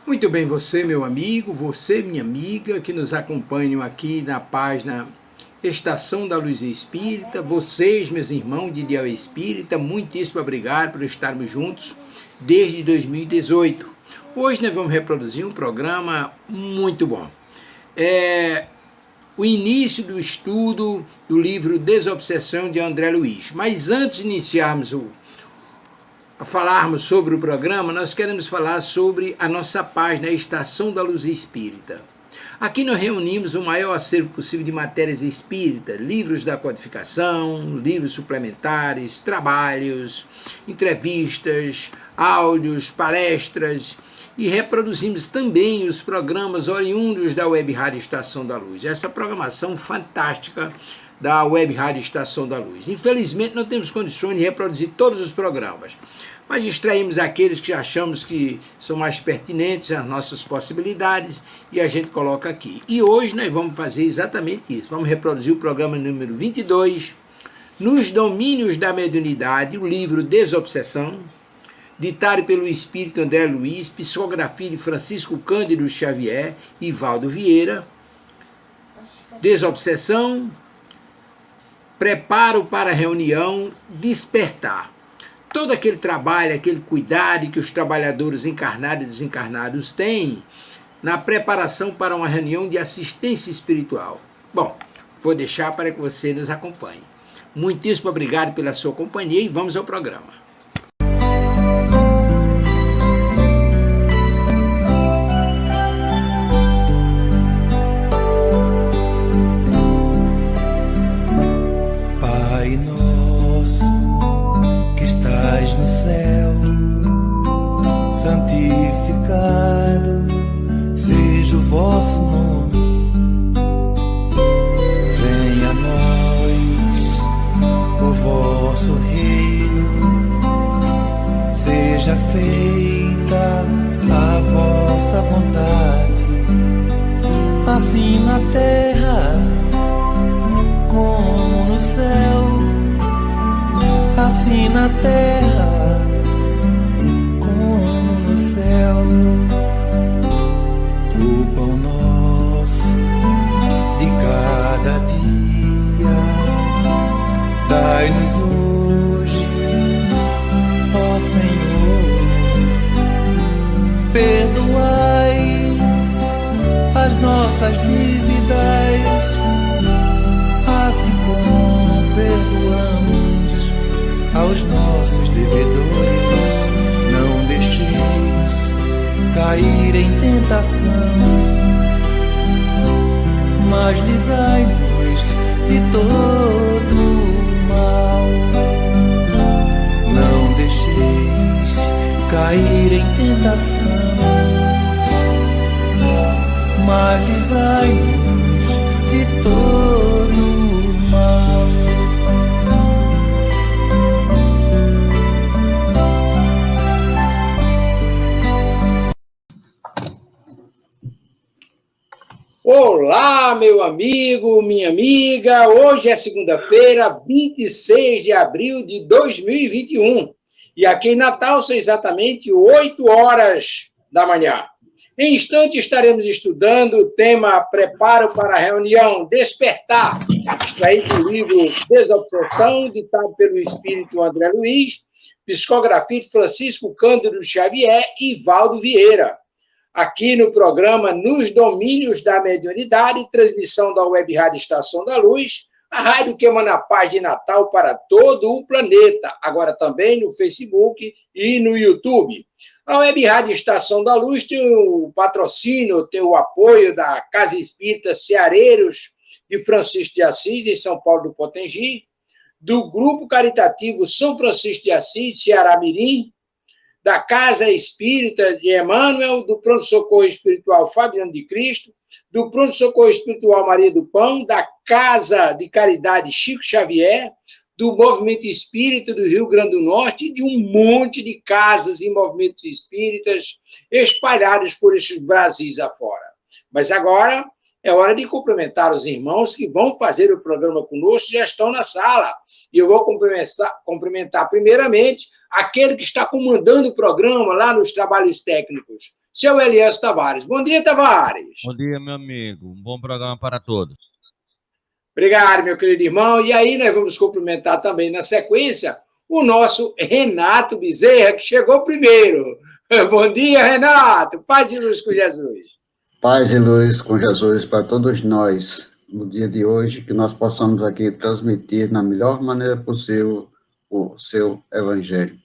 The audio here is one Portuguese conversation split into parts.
Muito bem, você, meu amigo, você, minha amiga, que nos acompanham aqui na página Estação da Luz Espírita, vocês, meus irmãos de Ideal Espírita, muitíssimo obrigado por estarmos juntos desde 2018. Hoje nós vamos reproduzir um programa muito bom. É o início do estudo do livro Desobsessão de André Luiz. Mas antes de iniciarmos a falarmos sobre o programa, nós queremos falar sobre a nossa página, a Estação da Luz Espírita. Aqui nós reunimos o maior acervo possível de matérias espíritas, livros da codificação, livros suplementares, trabalhos, entrevistas, áudios, palestras, e reproduzimos também os programas oriundos da Web Rádio Estação da Luz. Essa programação fantástica da Web Rádio Estação da Luz. Infelizmente não temos condições de reproduzir todos os programas, mas extraímos aqueles que achamos que são mais pertinentes às nossas possibilidades e a gente coloca aqui. E hoje nós vamos fazer exatamente isso. Vamos reproduzir o programa número 22, Nos Domínios da Mediunidade, o livro Desobsessão, ditado pelo Espírito André Luiz, psicografia de Francisco Cândido Xavier e Valdo Vieira. Desobsessão, preparo para a reunião, despertar. Todo aquele trabalho, aquele cuidado que os trabalhadores encarnados e desencarnados têm na preparação para uma reunião de assistência espiritual. Bom, vou deixar para que você nos acompanhe. Muitíssimo obrigado pela sua companhia e vamos ao programa. Assim na terra como no céu, assim na terra como no céu. O pão nosso de cada dia dai-nos hoje, ó Senhor. Perdoai as nossas dívidas, assim como perdoamos aos nossos devedores. Não deixeis cair em tentação, mas livrai-nos de todo o mal. Não deixeis cair em tentação, mas livrai-nos de todo o mal. Olá, meu amigo, minha amiga. Hoje é segunda-feira, 26 de abril de 2021. E aqui em Natal são exatamente 8 horas da manhã. Em instante estaremos estudando o tema Preparo para a Reunião, Despertar, extraído do livro Desobsessão, ditado pelo Espírito André Luiz, psicografia de Francisco Cândido Xavier e Valdo Vieira. Aqui no programa Nos Domínios da Mediunidade, transmissão da Web Rádio Estação da Luz, a rádio que emana a paz de Natal para todo o planeta, agora também no Facebook e no YouTube. A Web Rádio Estação da Luz tem o patrocínio, tem o apoio da Casa Espírita Ceareiros de Francisco de Assis, em São Paulo do Potengi, do Grupo Caritativo São Francisco de Assis, Ceará Mirim, da Casa Espírita de Emmanuel, do Pronto-Socorro Espiritual Fabiano de Cristo, do Pronto-Socorro Espiritual Maria do Pão, da Casa de Caridade Chico Xavier, do Movimento Espírita do Rio Grande do Norte e de um monte de casas e movimentos espíritas espalhados por esses Brasis afora. Mas agora é hora de cumprimentar os irmãos que vão fazer o programa conosco, já estão na sala. E eu vou cumprimentar primeiramente aquele que está comandando o programa lá nos trabalhos técnicos, seu Elias Tavares. Bom dia, Tavares. Bom dia, meu amigo. Um bom programa para todos. Obrigado, meu querido irmão. E aí nós vamos cumprimentar também, na sequência, o nosso Renato Bezerra, que chegou primeiro. Bom dia, Renato. Paz e luz com Jesus. Paz e luz com Jesus para todos nós, no dia de hoje, que nós possamos aqui transmitir na melhor maneira possível o seu evangelho.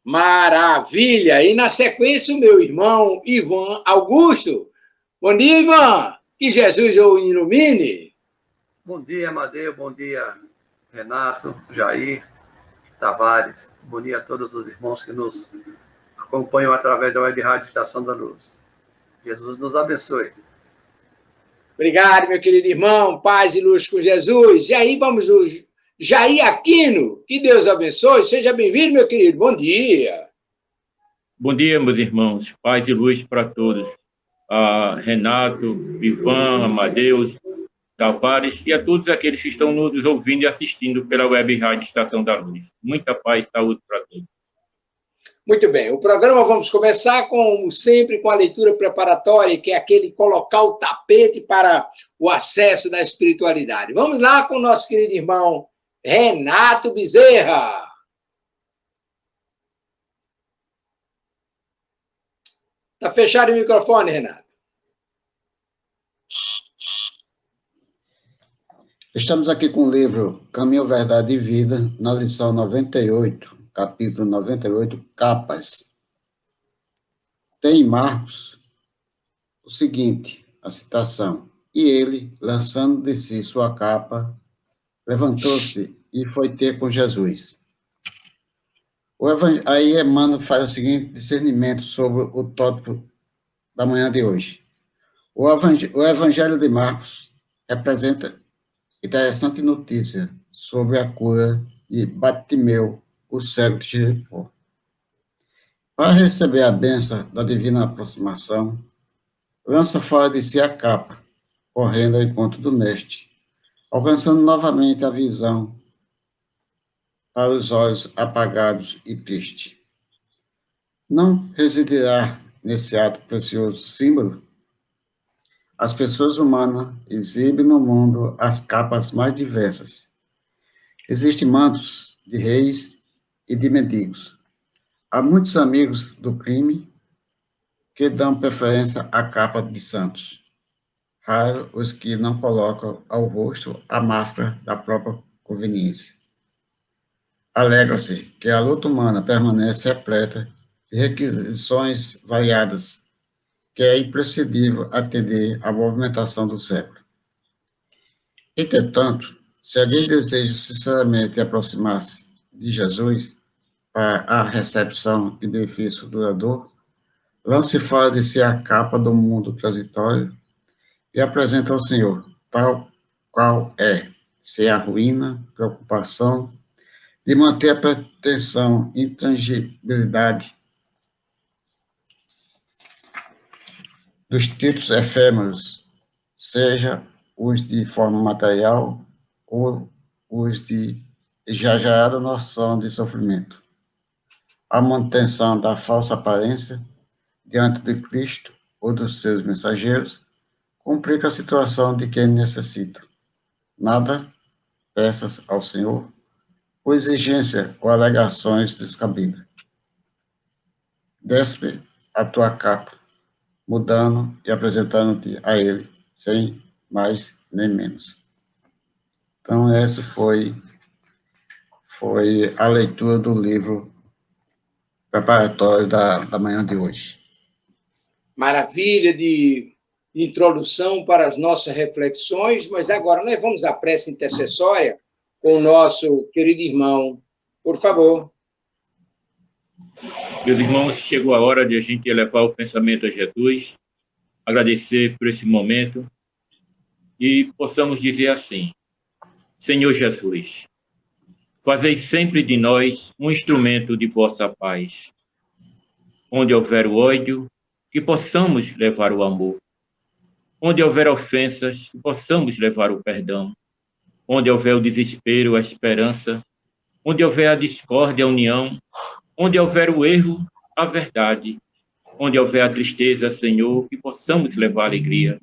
Maravilha! E na sequência, o meu irmão Ivan Augusto. Bom dia, Ivan. Que Jesus o ilumine. Bom dia, Amadeu. Bom dia, Renato, Jair, Tavares. Bom dia a todos os irmãos que nos acompanham através da Web Rádio Estação da Luz. Jesus nos abençoe. Obrigado, meu querido irmão. Paz e luz com Jesus. E aí vamos o Jair Aquino. Que Deus abençoe. Seja bem-vindo, meu querido. Bom dia. Bom dia, meus irmãos. Paz e luz para todos. Renato, Ivan, Amadeus, Tavares e a todos aqueles que estão nos ouvindo e assistindo pela Web Rádio Estação da Luz. Muita paz e saúde para todos. Muito bem, o programa vamos começar, como sempre, com a leitura preparatória, que é aquele colocar o tapete para o acesso da espiritualidade. Vamos lá com o nosso querido irmão Renato Bezerra. Está fechado o microfone, Renato. Estamos aqui com o livro Caminho, Verdade e Vida, na lição 98, capítulo 98, capas. Tem em Marcos o seguinte, a citação: e ele, lançando de si sua capa, levantou-se e foi ter com Jesus. Aí Emmanuel faz o seguinte discernimento sobre o tópico da manhã de hoje. O Evangelho de Marcos representa interessante notícia sobre a cura de Bartimeu, o cego de Jericó. Para receber a bênção da divina aproximação, lança fora de si a capa, correndo ao encontro do mestre, alcançando novamente a visão para os olhos apagados e tristes. Não residirá nesse ato precioso símbolo? As pessoas humanas exibem no mundo as capas mais diversas. Existem mantos de reis e de mendigos. Há muitos amigos do crime que dão preferência à capa de santos. Raros os que não colocam ao rosto a máscara da própria conveniência. Alegra-se que a luta humana permanece repleta de requisições variadas, que é imprescindível atender à movimentação do século. Entretanto, se alguém deseja sinceramente aproximar-se de Jesus para a recepção de benefício duradouro, lance fora de si a capa do mundo transitório e apresenta ao Senhor, tal qual é, sem a ruína, preocupação, de manter a pretensão, intangibilidade dos títulos efêmeros, seja os de forma material ou os de exagerada noção de sofrimento. A manutenção da falsa aparência diante de Cristo ou dos seus mensageiros complica a situação de quem necessita. Nada peças ao Senhor por exigência ou alegações descabidas. Despe a tua capa, mudando e apresentando-te a Ele, sem mais nem menos. Então, essa foi a leitura do livro preparatório da manhã de hoje. Maravilha de introdução para as nossas reflexões, mas agora nós vamos à prece intercessória com o nosso querido irmão. Por favor. Meus irmãos, chegou a hora de a gente elevar o pensamento a Jesus, agradecer por esse momento e possamos dizer assim: Senhor Jesus, fazei sempre de nós um instrumento de vossa paz. Onde houver o ódio, que possamos levar o amor. Onde houver ofensas, que possamos levar o perdão. Onde houver o desespero, a esperança. Onde houver a discórdia, a união. Onde houver o erro, a verdade. Onde houver a tristeza, Senhor, que possamos levar a alegria.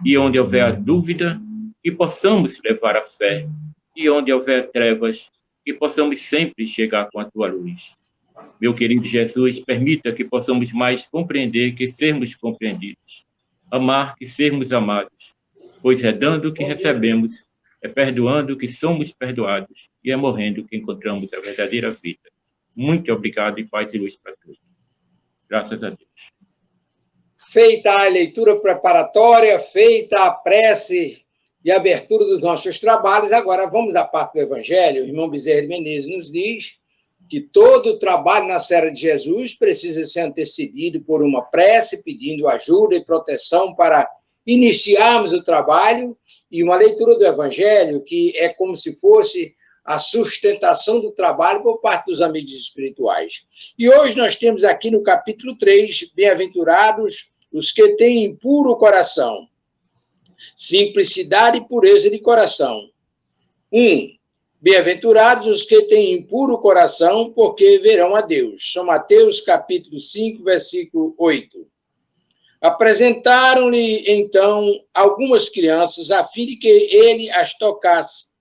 E onde houver a dúvida, que possamos levar a fé. E onde houver trevas, que possamos sempre chegar com a tua luz. Meu querido Jesus, permita que possamos mais compreender que sermos compreendidos. Amar que sermos amados. Pois é dando que recebemos, é perdoando que somos perdoados e é morrendo que encontramos a verdadeira vida. Muito obrigado e paz e luz para todos. Graças a Deus. Feita a leitura preparatória, feita a prece e abertura dos nossos trabalhos, agora vamos à parte do Evangelho. O irmão Bezerra de Menezes nos diz que todo o trabalho na Serra de Jesus precisa ser antecedido por uma prece, pedindo ajuda e proteção para iniciarmos o trabalho, e uma leitura do Evangelho, que é como se fosse a sustentação do trabalho por parte dos amigos espirituais. E hoje nós temos aqui no capítulo 3, bem-aventurados os que têm puro coração, simplicidade e pureza de coração. 1. Bem-aventurados os que têm puro coração, porque verão a Deus. São Mateus, capítulo 5, versículo 8. Apresentaram-lhe, então, algumas crianças, a fim de que ele as tocasse.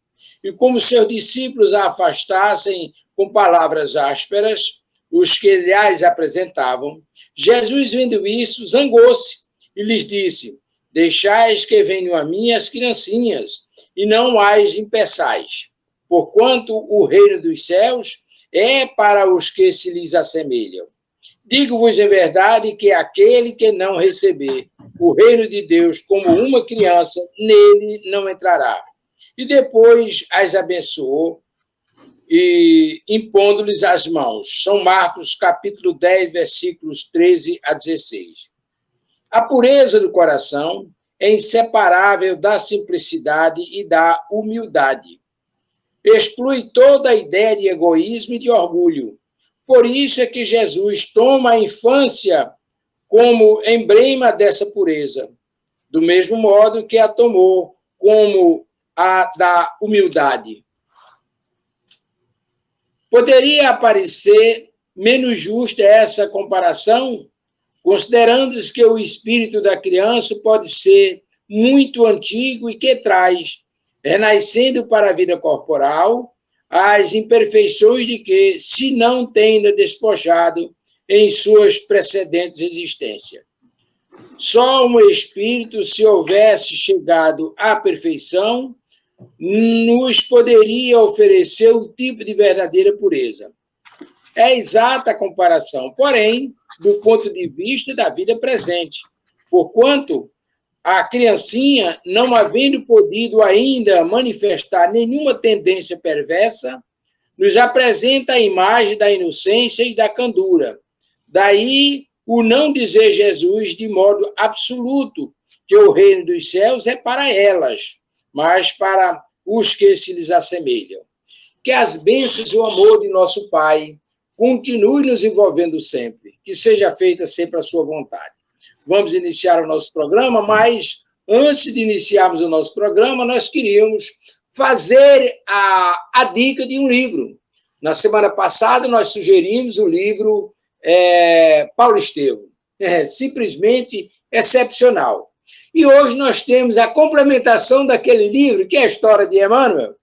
E como seus discípulos a afastassem com palavras ásperas, os que lhe as apresentavam, Jesus, vendo isso, zangou-se e lhes disse: deixais que venham a mim as criancinhas, e não as impeçais, porquanto o reino dos céus é para os que se lhes assemelham. Digo-vos em verdade que aquele que não receber o reino de Deus como uma criança, nele não entrará. E depois as abençoou, e impondo-lhes as mãos. São Marcos, capítulo 10, versículos 13 a 16. A pureza do coração é inseparável da simplicidade e da humildade. Exclui toda a ideia de egoísmo e de orgulho. Por isso é que Jesus toma a infância como emblema dessa pureza, do mesmo modo que a tomou como a da humildade. Poderia parecer menos justa essa comparação, considerando que o espírito da criança pode ser muito antigo e que traz, renascendo para a vida corporal, as imperfeições de que se não tenha despojado em suas precedentes existências. Só um espírito, se houvesse chegado à perfeição, nos poderia oferecer o tipo de verdadeira pureza. É exata a comparação, porém, do ponto de vista da vida presente, porquanto a criancinha, não havendo podido ainda manifestar nenhuma tendência perversa, nos apresenta a imagem da inocência e da candura. Daí o não dizer Jesus de modo absoluto que o reino dos céus é para elas, mas para os que se lhes assemelham. Que as bênçãos e o amor de nosso Pai continue nos envolvendo sempre, que seja feita sempre a sua vontade. Vamos iniciar o nosso programa, mas antes de iniciarmos o nosso programa, nós queríamos fazer a dica de um livro. Na semana passada, nós sugerimos o livro Paulo Estevam. É simplesmente excepcional. E hoje nós temos a complementação daquele livro, que é a história de Emmanuel,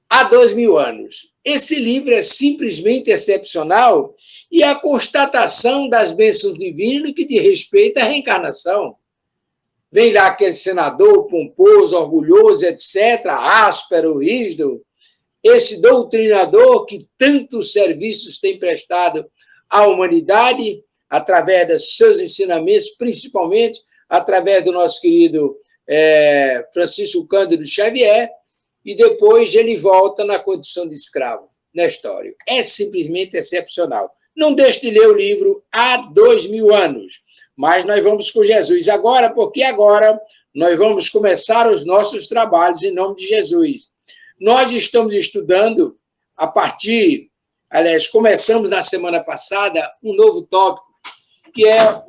há 2000 anos. Esse livro é simplesmente excepcional e a constatação das bênçãos divinas que diz respeito à reencarnação. Vem lá aquele senador pomposo, orgulhoso, etc., áspero, rígido, esse doutrinador que tantos serviços tem prestado à humanidade, através dos seus ensinamentos, principalmente através do nosso querido Francisco Cândido Xavier, e depois ele volta na condição de escravo, na história. É simplesmente excepcional. Não deixe de ler o livro há 2000 anos, mas nós vamos com Jesus agora, porque agora nós vamos começar os nossos trabalhos em nome de Jesus. Nós estamos estudando a partir, aliás, começamos na semana passada um novo tópico, que é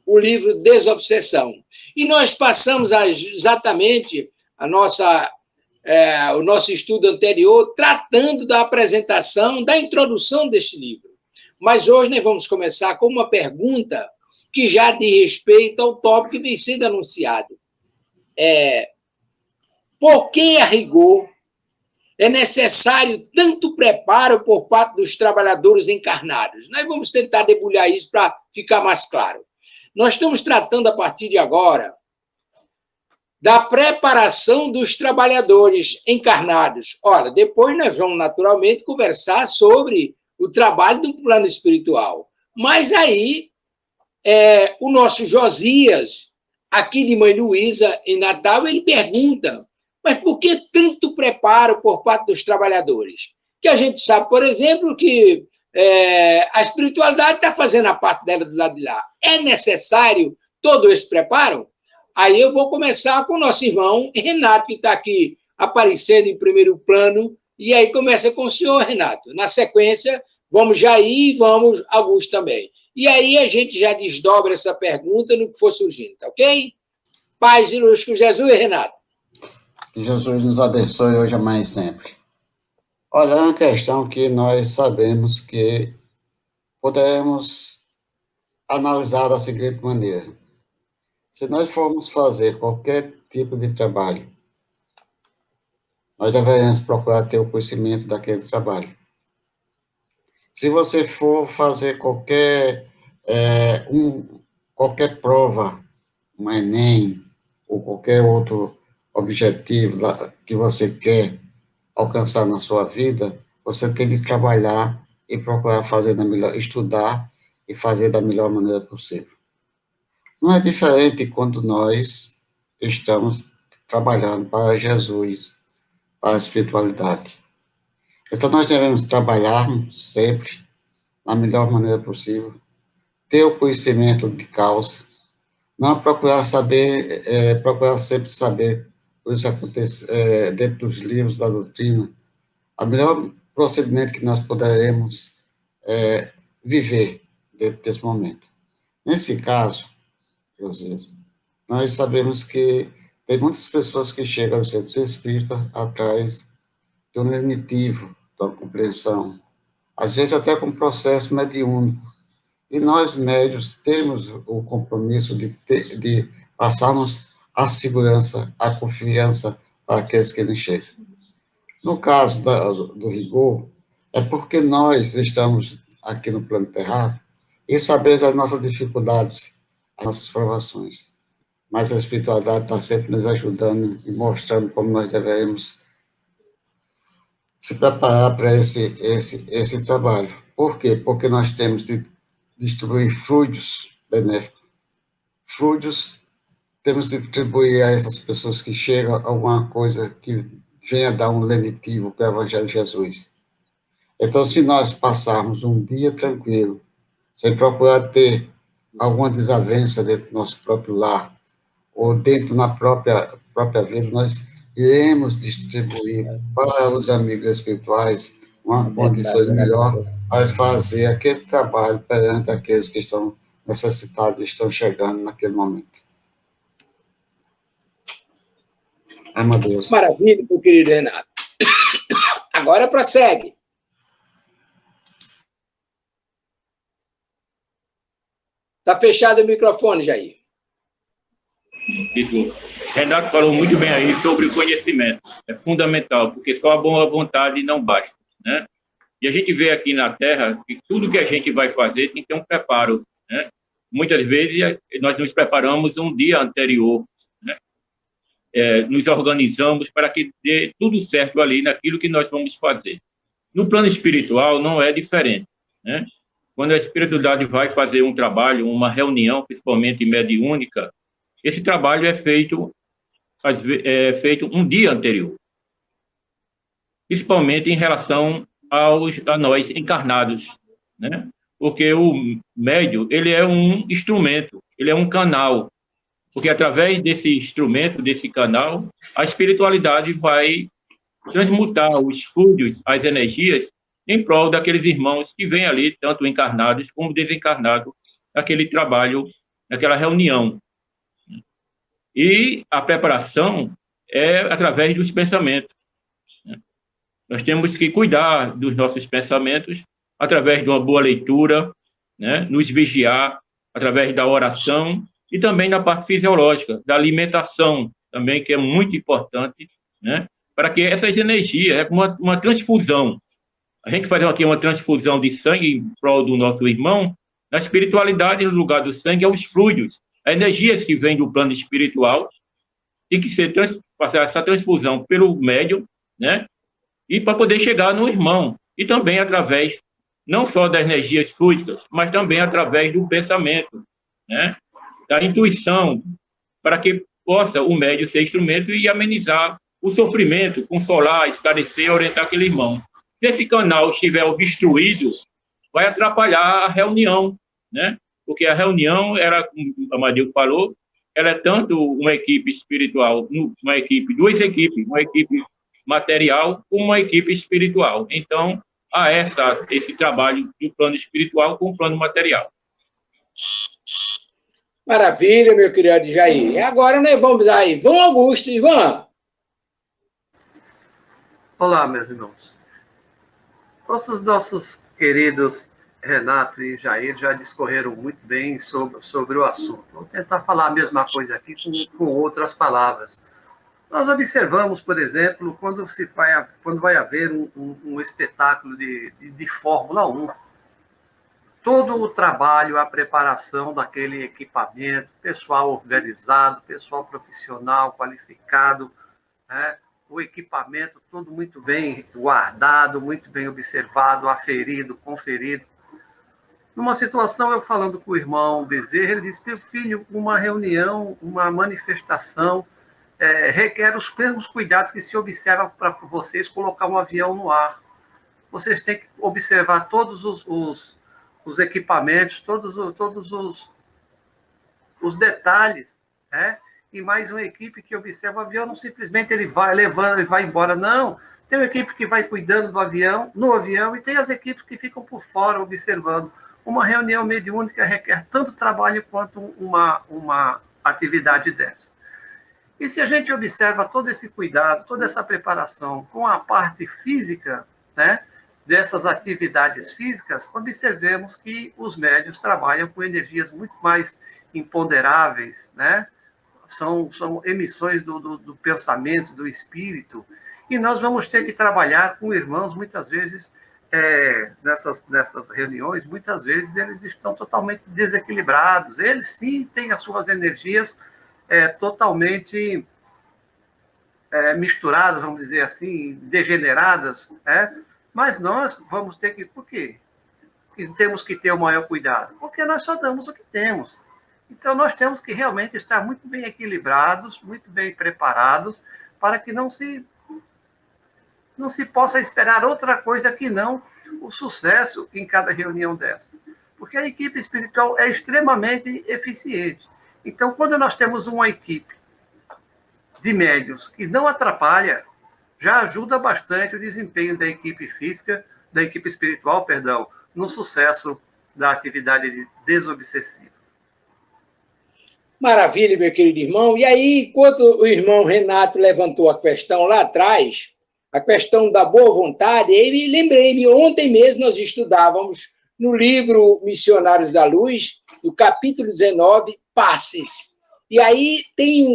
o livro Desobsessão. E nós passamos exatamente o nosso estudo anterior tratando da apresentação, da introdução deste livro. Mas hoje nós vamos começar com uma pergunta que já diz respeito ao tópico que vem sendo anunciado. Por que, a rigor, é necessário tanto preparo por parte dos trabalhadores encarnados? Nós vamos tentar debulhar isso para ficar mais claro. Nós estamos tratando, a partir de agora, da preparação dos trabalhadores encarnados. Ora, depois nós vamos, naturalmente, conversar sobre o trabalho do plano espiritual. Mas aí, o nosso Josias, aqui de Mãe Luísa, em Natal, ele pergunta, mas por que tanto preparo por parte dos trabalhadores? Que a gente sabe, por exemplo, que a espiritualidade está fazendo a parte dela do lado de lá. É necessário todo esse preparo? Aí eu vou começar com o nosso irmão Renato, que está aqui aparecendo em primeiro plano, e aí começa com o senhor, Renato. Na sequência, vamos Jair e vamos Augusto também. E aí a gente já desdobra essa pergunta no que for surgindo, tá ok? Paz e luz com Jesus, Renato. Que Jesus nos abençoe hoje, amanhã e sempre. Olha, é uma questão que nós sabemos que podemos analisar da seguinte maneira. Se nós formos fazer qualquer tipo de trabalho, nós devemos procurar ter o conhecimento daquele trabalho. Se você for fazer qualquer prova, um Enem, ou qualquer outro objetivo que você quer alcançar na sua vida, você tem que trabalhar e procurar fazer estudar e fazer da melhor maneira possível. Não é diferente quando nós estamos trabalhando para Jesus, para a espiritualidade. Então, nós devemos trabalhar sempre da melhor maneira possível, ter o conhecimento de causa, não procurar procurar sempre saber o que acontece dentro dos livros da doutrina, o melhor procedimento que nós poderemos viver dentro desse momento. Nesse caso, nós sabemos que tem muitas pessoas que chegam ao centro espírita atrás de um lenitivo, de uma compreensão, às vezes até com processo mediúnico. E nós, médios, temos o compromisso de passarmos a segurança, a confiança para aqueles que nos chegam. No caso do rigor, é porque nós estamos aqui no plano terráqueo e sabemos as nossas dificuldades, as nossas provações. Mas a espiritualidade está sempre nos ajudando e mostrando como nós devemos se preparar para esse trabalho. Por quê? Porque nós temos de distribuir fluidos benéficos. Fluidos, temos de distribuir a essas pessoas que chegam a alguma coisa que venha dar um lenitivo para o Evangelho de Jesus. Então, se nós passarmos um dia tranquilo, sem procurar ter alguma desavença dentro do nosso próprio lar, ou dentro da própria vida, nós iremos distribuir para os amigos espirituais uma condição melhor para fazer aquele trabalho perante aqueles que estão necessitados e estão chegando naquele momento. Ai, meu Deus. Maravilha, meu querido Renato. Agora prossegue. Está fechado o microfone, Jair. Isso. Renato falou muito bem aí sobre o conhecimento. É fundamental, porque só a boa vontade não basta, né? E a gente vê aqui na Terra que tudo que a gente vai fazer tem que ter um preparo, né? Muitas vezes nós nos preparamos um dia anterior, né? Nos organizamos para que dê tudo certo ali naquilo que nós vamos fazer. No plano espiritual não é diferente, né? Quando a espiritualidade vai fazer um trabalho, uma reunião, principalmente mediúnica, esse trabalho é feito um dia anterior, principalmente em relação a nós encarnados, né? Porque o médium, ele é um instrumento, ele é um canal, porque através desse instrumento, desse canal, a espiritualidade vai transmutar os fluidos, as energias, em prol daqueles irmãos que vêm ali, tanto encarnados como desencarnados, naquele trabalho, naquela reunião. E a preparação é através dos pensamentos. Nós temos que cuidar dos nossos pensamentos através de uma boa leitura, né? Nos vigiar através da oração e também na parte fisiológica, da alimentação também, que é muito importante, né? Para que essas energias, é uma transfusão. A gente faz aqui uma transfusão de sangue em prol do nosso irmão. Na espiritualidade, no lugar do sangue, é os fluidos, as energias que vêm do plano espiritual e que se passar essa transfusão pelo médium, né? E para poder chegar no irmão. E também através, não só das energias fluídicas, mas também através do pensamento, né? Da intuição, para que possa o médium ser instrumento e amenizar o sofrimento, consolar, esclarecer, orientar aquele irmão. Se esse canal estiver obstruído, vai atrapalhar a reunião, né? Porque a reunião, como o Amadeu falou, ela é tanto uma equipe espiritual, duas equipes, uma equipe material como uma equipe espiritual. Então, há esse trabalho do plano espiritual com o plano material. Maravilha, meu querido Jair. E agora, né, vamos a Ivan Augusto. Ivan. Olá, meus irmãos. Nossos queridos Renato e Jair já discorreram muito bem sobre o assunto. Vou tentar falar a mesma coisa aqui com outras palavras. Nós observamos, por exemplo, quando vai haver um espetáculo de Fórmula 1, todo o trabalho, a preparação daquele equipamento, pessoal organizado, pessoal profissional, qualificado, né? O equipamento todo muito bem guardado, muito bem observado, aferido, conferido. Numa situação, eu falando com o irmão Bezerra, ele disse: meu filho, uma reunião, uma manifestação, requer os mesmos cuidados que se observa para vocês colocar um avião no ar. Vocês têm que observar todos os equipamentos, todos os detalhes, né? E mais uma equipe que observa o avião, não simplesmente ele vai levando e vai embora, não. Tem uma equipe que vai cuidando do avião, no avião, e tem as equipes que ficam por fora observando. Uma reunião mediúnica requer tanto trabalho quanto uma atividade dessa. E se a gente observa todo esse cuidado, toda essa preparação com a parte física, né, dessas atividades físicas, observemos que os médiuns trabalham com energias muito mais imponderáveis, né? São emissões do pensamento, do espírito, e nós vamos ter que trabalhar com irmãos, muitas vezes, nessas reuniões, muitas vezes eles estão totalmente desequilibrados, eles sim têm as suas energias totalmente misturadas, vamos dizer assim, degeneradas, mas nós vamos ter que... Por quê? Porque temos que ter o maior cuidado? Porque nós só damos o que temos. Então, nós temos que realmente estar muito bem equilibrados, muito bem preparados, para que não se possa esperar outra coisa que não o sucesso em cada reunião dessa. Porque a equipe espiritual é extremamente eficiente. Então, quando nós temos uma equipe de médiuns que não atrapalha, já ajuda bastante o desempenho da equipe física, da equipe espiritual, perdão, no sucesso da atividade desobsessiva. Maravilha, meu querido irmão. E aí, enquanto o irmão Renato levantou a questão lá atrás, a questão da boa vontade, lembrei-me, ontem mesmo nós estudávamos no livro Missionários da Luz, no capítulo 19, Passes. E aí tem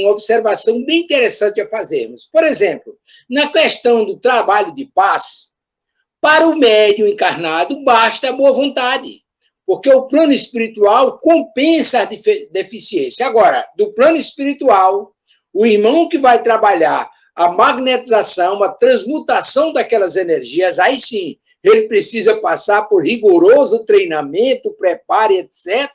uma observação bem interessante a fazermos. Por exemplo, na questão do trabalho de paz, para o médium encarnado basta a boa vontade, porque o plano espiritual compensa a deficiência. Agora, do plano espiritual, o irmão que vai trabalhar a magnetização, a transmutação daquelas energias, aí sim, ele precisa passar por rigoroso treinamento, preparo, etc.,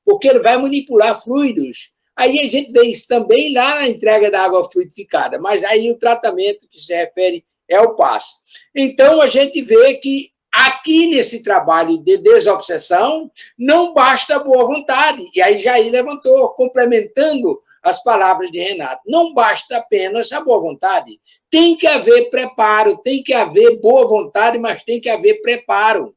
porque ele vai manipular fluidos. Aí a gente vê isso também lá na entrega da água fluidificada, mas aí o tratamento que se refere é o passe. Então, a gente vê que aqui nesse trabalho de desobsessão, não basta a boa vontade. E aí Jair levantou, complementando as palavras de Renato. Não basta apenas a boa vontade. Tem que haver preparo, tem que haver boa vontade, mas tem que haver preparo.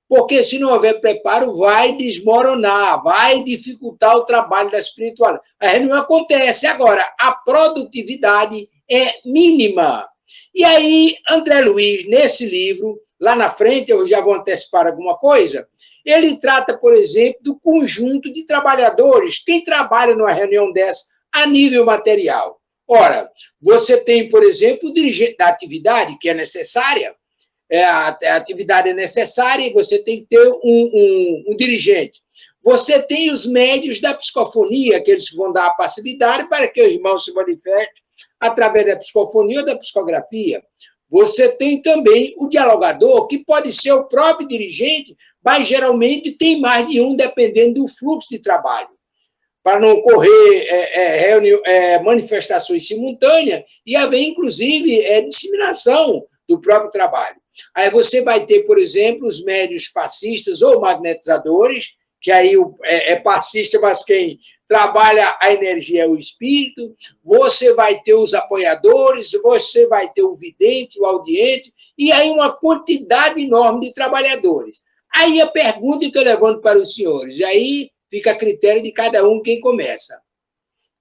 Porque se não houver preparo, vai desmoronar, vai dificultar o trabalho da espiritualidade. Aí não acontece. Agora, a produtividade é mínima. E aí, André Luiz, nesse livro, lá na frente, eu já vou antecipar alguma coisa, ele trata, por exemplo, do conjunto de trabalhadores, quem trabalha numa reunião dessa a nível material. Ora, você tem, por exemplo, o dirigente da atividade, que é necessária, a atividade é necessária e você tem que ter um dirigente. Você tem os médios da psicofonia, que eles vão dar a passividade para que o irmão se manifeste através da psicofonia ou da psicografia. Você tem também o dialogador, que pode ser o próprio dirigente, mas geralmente tem mais de um, dependendo do fluxo de trabalho, para não ocorrer manifestações simultâneas e haver, inclusive, disseminação do próprio trabalho. Aí você vai ter, por exemplo, os médios passistas ou magnetizadores, que aí é passista, mas quem trabalha a energia é o espírito. Você vai ter os apoiadores, você vai ter o vidente, o audiente, e aí uma quantidade enorme de trabalhadores. Aí a pergunta que eu levanto para os senhores, e aí fica a critério de cada um quem começa.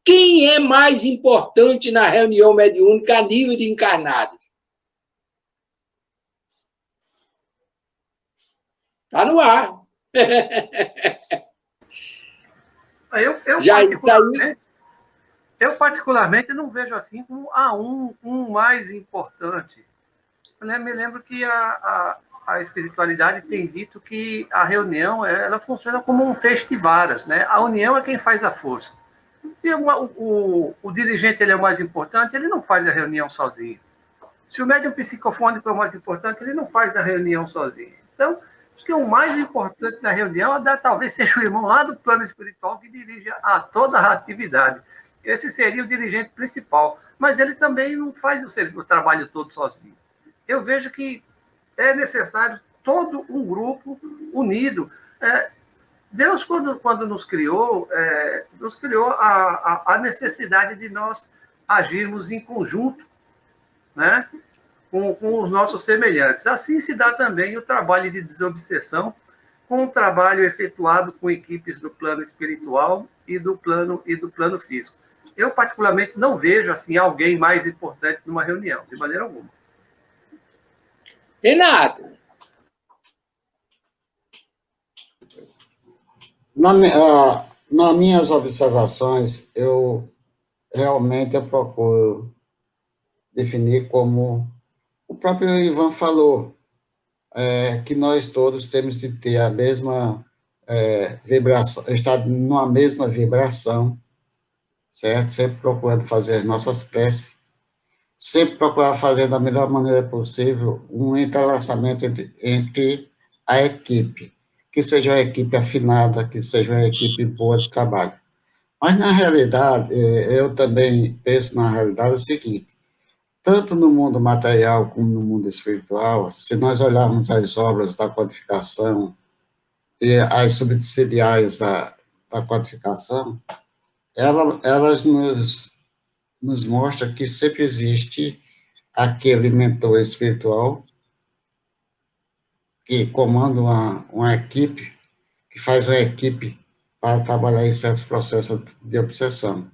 Quem é mais importante na reunião mediúnica a nível de encarnados? Está no ar. Eu particularmente não vejo assim como um mais importante. Eu me lembro que a espiritualidade tem dito que a reunião ela funciona como um feixe de varas, né? A união é quem faz a força. Se o dirigente ele é o mais importante, ele não faz a reunião sozinho. Se o médium psicofônico é o mais importante, ele não faz a reunião sozinho. Então, acho que o mais importante da reunião talvez seja o irmão lá do plano espiritual que dirige a toda a atividade. Esse seria o dirigente principal, mas ele também não faz o trabalho todo sozinho. Eu vejo que é necessário todo um grupo unido. Deus, quando nos criou a necessidade de nós agirmos em conjunto, né? Com os nossos semelhantes. Assim se dá também o trabalho de desobsessão, com o trabalho efetuado com equipes do plano espiritual e do plano físico. Eu, particularmente, não vejo assim alguém mais importante numa reunião, de maneira alguma. Renato. Nas minhas observações, eu procuro definir como o próprio Ivan falou, que nós todos temos de ter a mesma vibração, estar numa mesma vibração, certo? Sempre procurando fazer as nossas preces, sempre procurar fazer da melhor maneira possível um entrelaçamento entre a equipe, que seja uma equipe afinada, que seja uma equipe boa de trabalho. Mas, na realidade, eu também penso na realidade o seguinte: tanto no mundo material como no mundo espiritual, se nós olharmos as obras da codificação e as subsidiárias da codificação, elas nos mostram que sempre existe aquele mentor espiritual que comanda uma equipe, que faz uma equipe para trabalhar em certos processos de obsessão.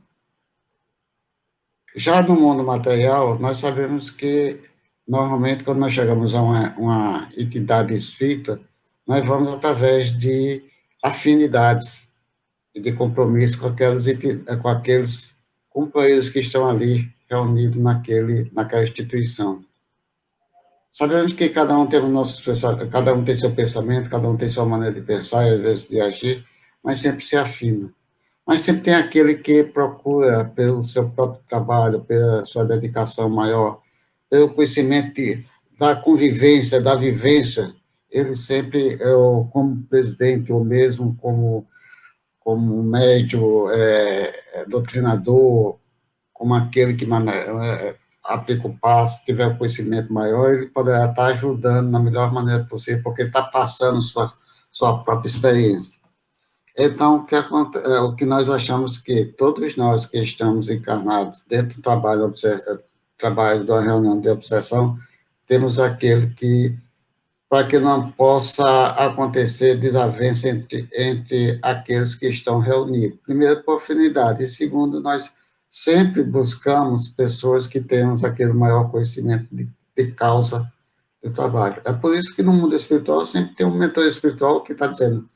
Já no mundo material, nós sabemos que, normalmente, quando nós chegamos a uma entidade espírita, nós vamos através de afinidades e de compromisso com aqueles companheiros que estão ali reunidos naquela instituição. Sabemos que cada um tem seu pensamento, cada um tem sua maneira de pensar e, às vezes, de agir, mas sempre se afina. Mas sempre tem aquele que procura, pelo seu próprio trabalho, pela sua dedicação maior, pelo conhecimento da convivência, da vivência, ele sempre, como presidente, ou mesmo como médium, doutrinador, como aquele que aplica o passo, tiver um conhecimento maior, ele poderá estar ajudando da melhor maneira possível, porque está passando sua própria experiência. Então, o que nós achamos que todos nós que estamos encarnados dentro do trabalho de uma reunião de obsessão, temos aquele que, para que não possa acontecer desavença entre aqueles que estão reunidos. Primeiro, por afinidade, e segundo, nós sempre buscamos pessoas que tenham aquele maior conhecimento de causa do trabalho. É por isso que no mundo espiritual sempre tem um mentor espiritual que está dizendo,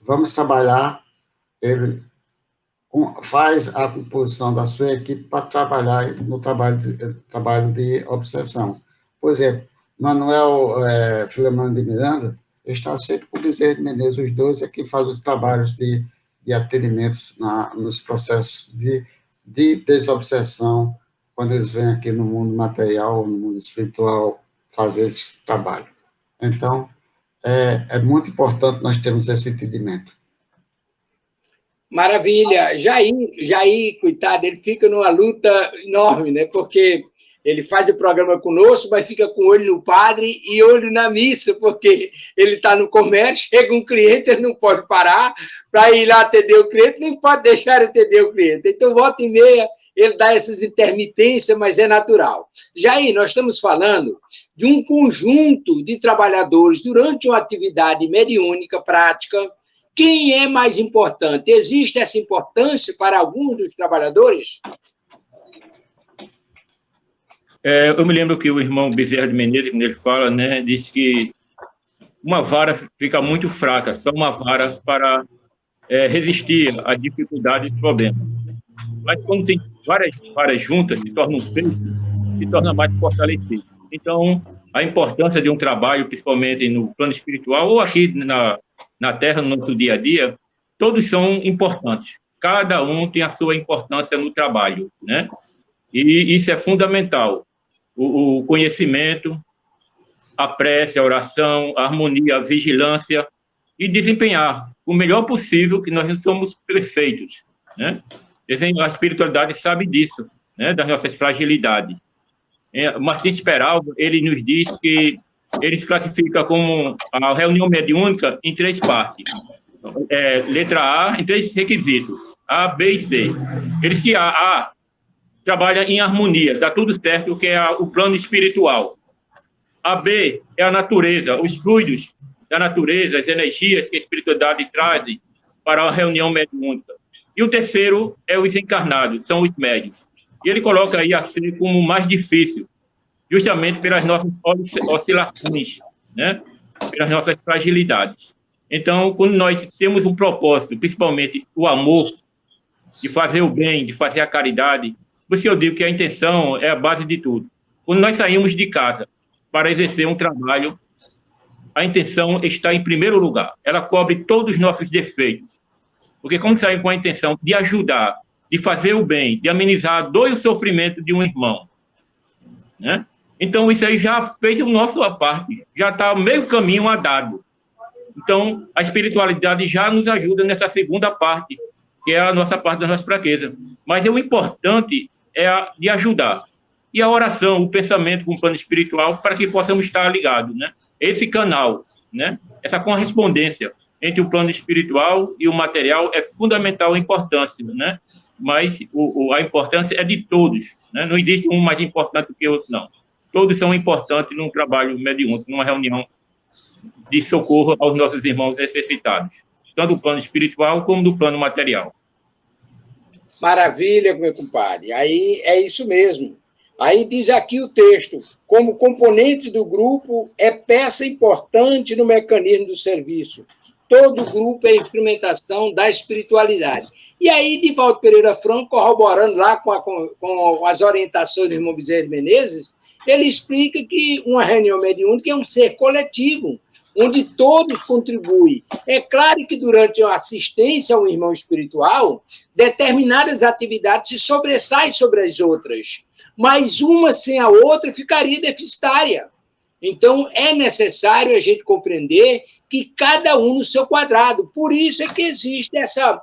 vamos trabalhar, ele faz a composição da sua equipe para trabalhar no trabalho de obsessão. Por exemplo, Manuel Filemão de Miranda está sempre com o Bezerra de Menezes, os dois é que fazem os trabalhos de atendimentos nos processos de desobsessão, quando eles vêm aqui no mundo material, no mundo espiritual, fazer esse trabalho. Então, é muito importante nós termos esse entendimento. Maravilha. Jair, coitado, ele fica numa luta enorme, né? Porque ele faz o programa conosco, mas fica com olho no padre e olho na missa, porque ele está no comércio, chega um cliente, ele não pode parar para ir lá atender o cliente, nem pode deixar atender o cliente. Então, volta e meia, ele dá essas intermitências, mas é natural. Jair, nós estamos falando de um conjunto de trabalhadores durante uma atividade mediúnica prática. Quem é mais importante? Existe essa importância para alguns dos trabalhadores? Eu me lembro que o irmão Bezerra de Menezes, quando ele fala, né, diz que uma vara fica muito fraca, só uma vara para resistir às dificuldades e problemas. Mas quando tem várias varas juntas, se torna um feixe, se torna mais fortalecido. Então, a importância de um trabalho, principalmente no plano espiritual, ou aqui na Terra, no nosso dia a dia, todos são importantes. Cada um tem a sua importância no trabalho, né? E isso é fundamental. O conhecimento, a prece, a oração, a harmonia, a vigilância, e desempenhar o melhor possível, que nós não somos perfeitos, né? A espiritualidade sabe disso, né? Das nossas fragilidades. Martins Peralva, ele nos diz que ele se classifica como a reunião mediúnica em 3 partes. Letra A, em 3 requisitos, A, B e C. Eles que A trabalha em harmonia, dá tudo certo, que é o plano espiritual. A B é a natureza, os fluidos da natureza, as energias que a espiritualidade traz para a reunião mediúnica. E o terceiro é os encarnados, são os médios. E ele coloca aí a C como o mais difícil, justamente pelas nossas oscilações, né? Pelas nossas fragilidades. Então, quando nós temos um propósito, principalmente o amor, de fazer o bem, de fazer a caridade, por isso que eu digo que a intenção é a base de tudo. Quando nós saímos de casa para exercer um trabalho, a intenção está em primeiro lugar. Ela cobre todos os nossos defeitos. Porque como saímos com a intenção de ajudar, de fazer o bem, de amenizar a dor e o sofrimento de um irmão, né? Então, isso aí já fez a nossa parte, já está meio caminho andado. Então, a espiritualidade já nos ajuda nessa segunda parte, que é a nossa parte da nossa fraqueza. Mas o importante é de ajudar. E a oração, o pensamento com o plano espiritual, para que possamos estar ligados, né? Esse canal, né? Essa correspondência entre o plano espiritual e o material é fundamental a importância, né? Mas a importância é de todos, né? Não existe um mais importante do que o outro, não. Todos são importantes num trabalho mediúnico, numa reunião de socorro aos nossos irmãos necessitados, tanto do plano espiritual como do plano material. Maravilha, meu compadre. Aí é isso mesmo. Aí diz aqui o texto, como componente do grupo, é peça importante no mecanismo do serviço. Todo grupo é instrumentação da espiritualidade. E aí, Divaldo Pereira Franco, corroborando lá com as orientações do irmão Bezerra de Menezes, ele explica que uma reunião mediúnica é um ser coletivo, onde todos contribuem. É claro que durante a assistência a um irmão espiritual, determinadas atividades se sobressaem sobre as outras, mas uma sem a outra ficaria deficitária. Então, é necessário a gente compreender que cada um no seu quadrado. Por isso é que existe essa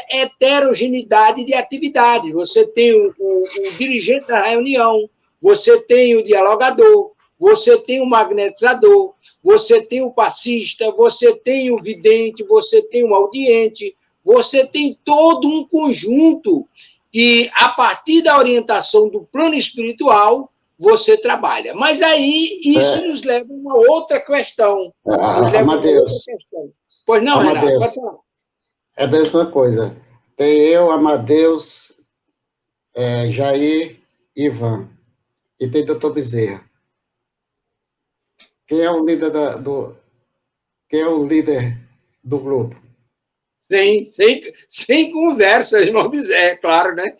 heterogeneidade de atividades. Você tem o dirigente da reunião, você tem o dialogador, você tem o magnetizador, você tem o passista, você tem o vidente, você tem o audiente, você tem todo um conjunto e, a partir da orientação do plano espiritual, você trabalha. Mas aí, isso nos leva a uma outra questão. Amadeus. Pois não, Amadeus. Renato? Pode falar. É a mesma coisa. Tem eu, Amadeus, Jair e Ivan. E tem doutor Bezerra. Quem é o líder do grupo? Sem conversa, irmão Bezerra, claro, né?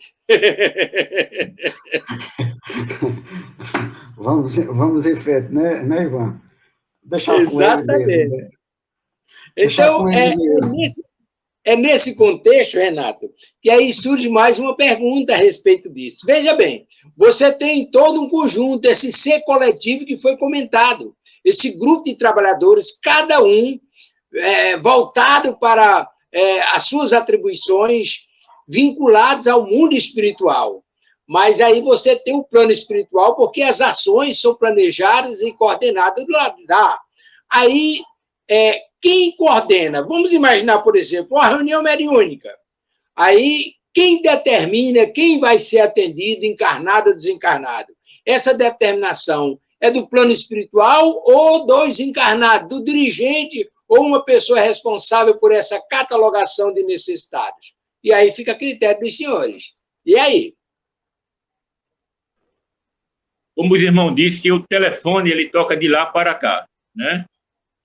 Vamos em frente, né, Ivan? Deixar Exatamente. com ele mesmo, né? Então, é nesse contexto, Renato, que aí surge mais uma pergunta a respeito disso. Veja bem, você tem todo um conjunto, esse ser coletivo que foi comentado, esse grupo de trabalhadores, cada um voltado para as suas atribuições vinculadas ao mundo espiritual. Mas aí você tem o plano espiritual, porque as ações são planejadas e coordenadas do lado de lá. Aí, quem coordena? Vamos imaginar, por exemplo, uma reunião mediúnica. Aí, quem determina quem vai ser atendido, encarnado ou desencarnado? Essa determinação é do plano espiritual ou dos encarnados, do dirigente ou uma pessoa responsável por essa catalogação de necessitados? E aí fica a critério dos senhores. E aí? Como o irmão disse, que o telefone ele toca de lá para cá, né?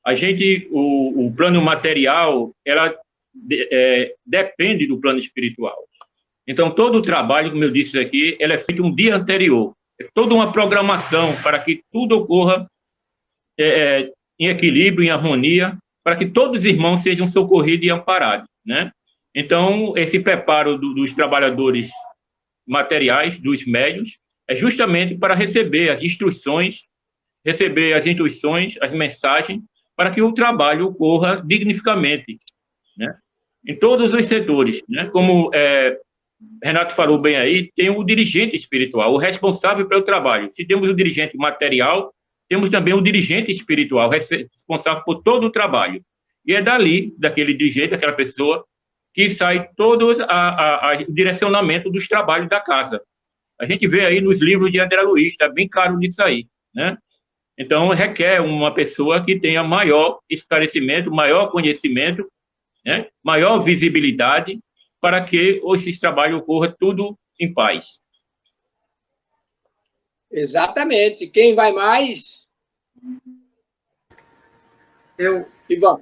A gente, o plano material, ela depende do plano espiritual. Então, todo o trabalho, como eu disse aqui, ela é feito um dia anterior. É toda uma programação para que tudo ocorra em equilíbrio, em harmonia, para que todos os irmãos sejam socorridos e amparados, né? Então, esse preparo dos trabalhadores materiais, dos médiuns, é justamente para receber as instruções, receber as intuições, as mensagens, para que o trabalho ocorra dignificamente, né? Em todos os setores, né? Como Renato falou bem aí, tem o dirigente espiritual, o responsável pelo trabalho. Se temos o dirigente material, temos também o dirigente espiritual, responsável por todo o trabalho. E é dali, daquele dirigente, daquela pessoa, que sai todo o direcionamento dos trabalhos da casa. A gente vê aí nos livros de André Luiz, está bem claro nisso aí, né? Então, requer uma pessoa que tenha maior esclarecimento, maior conhecimento, né? Maior visibilidade, para que esses trabalhos ocorram tudo em paz. Exatamente. Quem vai mais? Eu Ivan.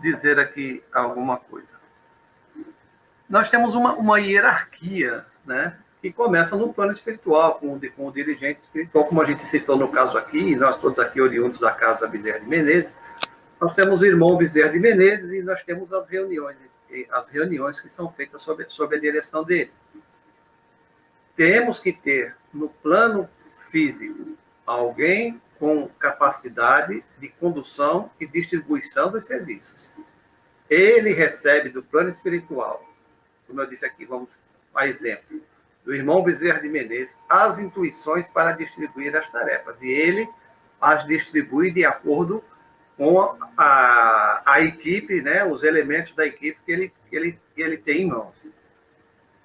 Dizer aqui alguma coisa. Nós temos uma hierarquia, né? Que começa no plano espiritual, com o dirigente espiritual, como a gente citou no caso aqui, nós todos aqui oriundos da Casa Bezerra de Menezes, nós temos o irmão Bezerra de Menezes e nós temos as reuniões que são feitas sob a direção dele. Temos que ter, no plano físico, alguém com capacidade de condução e distribuição dos serviços. Ele recebe do plano espiritual, como eu disse aqui, vamos a exemplo, do irmão Bezerra de Menezes, as intuições para distribuir as tarefas. E ele as distribui de acordo com a equipe, né, os elementos da equipe que ele tem em mãos.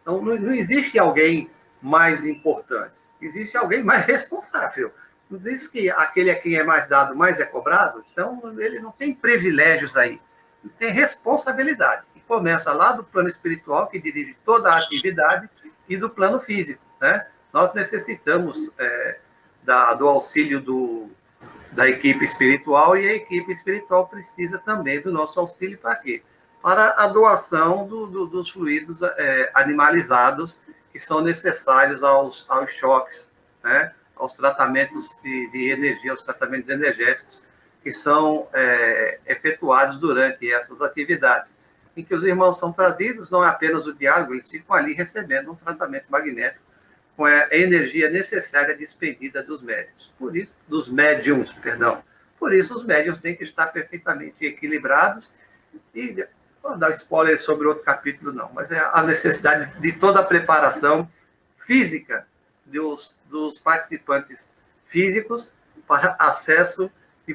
Então, não existe alguém mais importante. Existe alguém mais responsável. Não diz que aquele a quem é mais dado, mais é cobrado? Então, ele não tem privilégios aí. Ele tem responsabilidade. E começa lá do plano espiritual, que dirige toda a atividade, e do plano físico, né? Nós necessitamos do auxílio da equipe espiritual, e a equipe espiritual precisa também do nosso auxílio para quê? Para a doação dos fluidos animalizados que são necessários aos choques, né? Aos tratamentos de energia, aos tratamentos energéticos que são efetuados durante essas atividades, em que os irmãos são trazidos, não é apenas o diálogo, eles ficam ali recebendo um tratamento magnético com a energia necessária despedida dos médiums. Por isso, dos médiums, perdão. Por isso, os médiums têm que estar perfeitamente equilibrados. E não vou dar spoiler sobre outro capítulo, não, mas é a necessidade de toda a preparação física dos participantes físicos para acesso e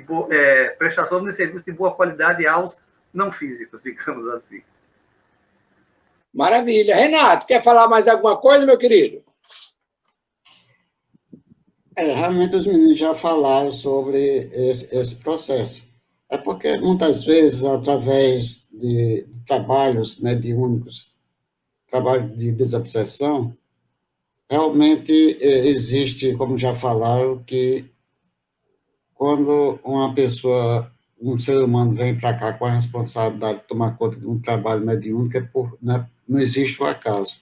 prestação de serviço de boa qualidade aos não físicos, digamos assim. Maravilha. Renato, quer falar mais alguma coisa, meu querido? Realmente os meninos já falaram sobre esse processo. É porque, muitas vezes, através de trabalhos mediúnicos, trabalho de desobsessão, realmente existe, como já falaram, que quando uma pessoa, um ser humano vem para cá com a responsabilidade de tomar conta de um trabalho mediúnico, não existe o acaso.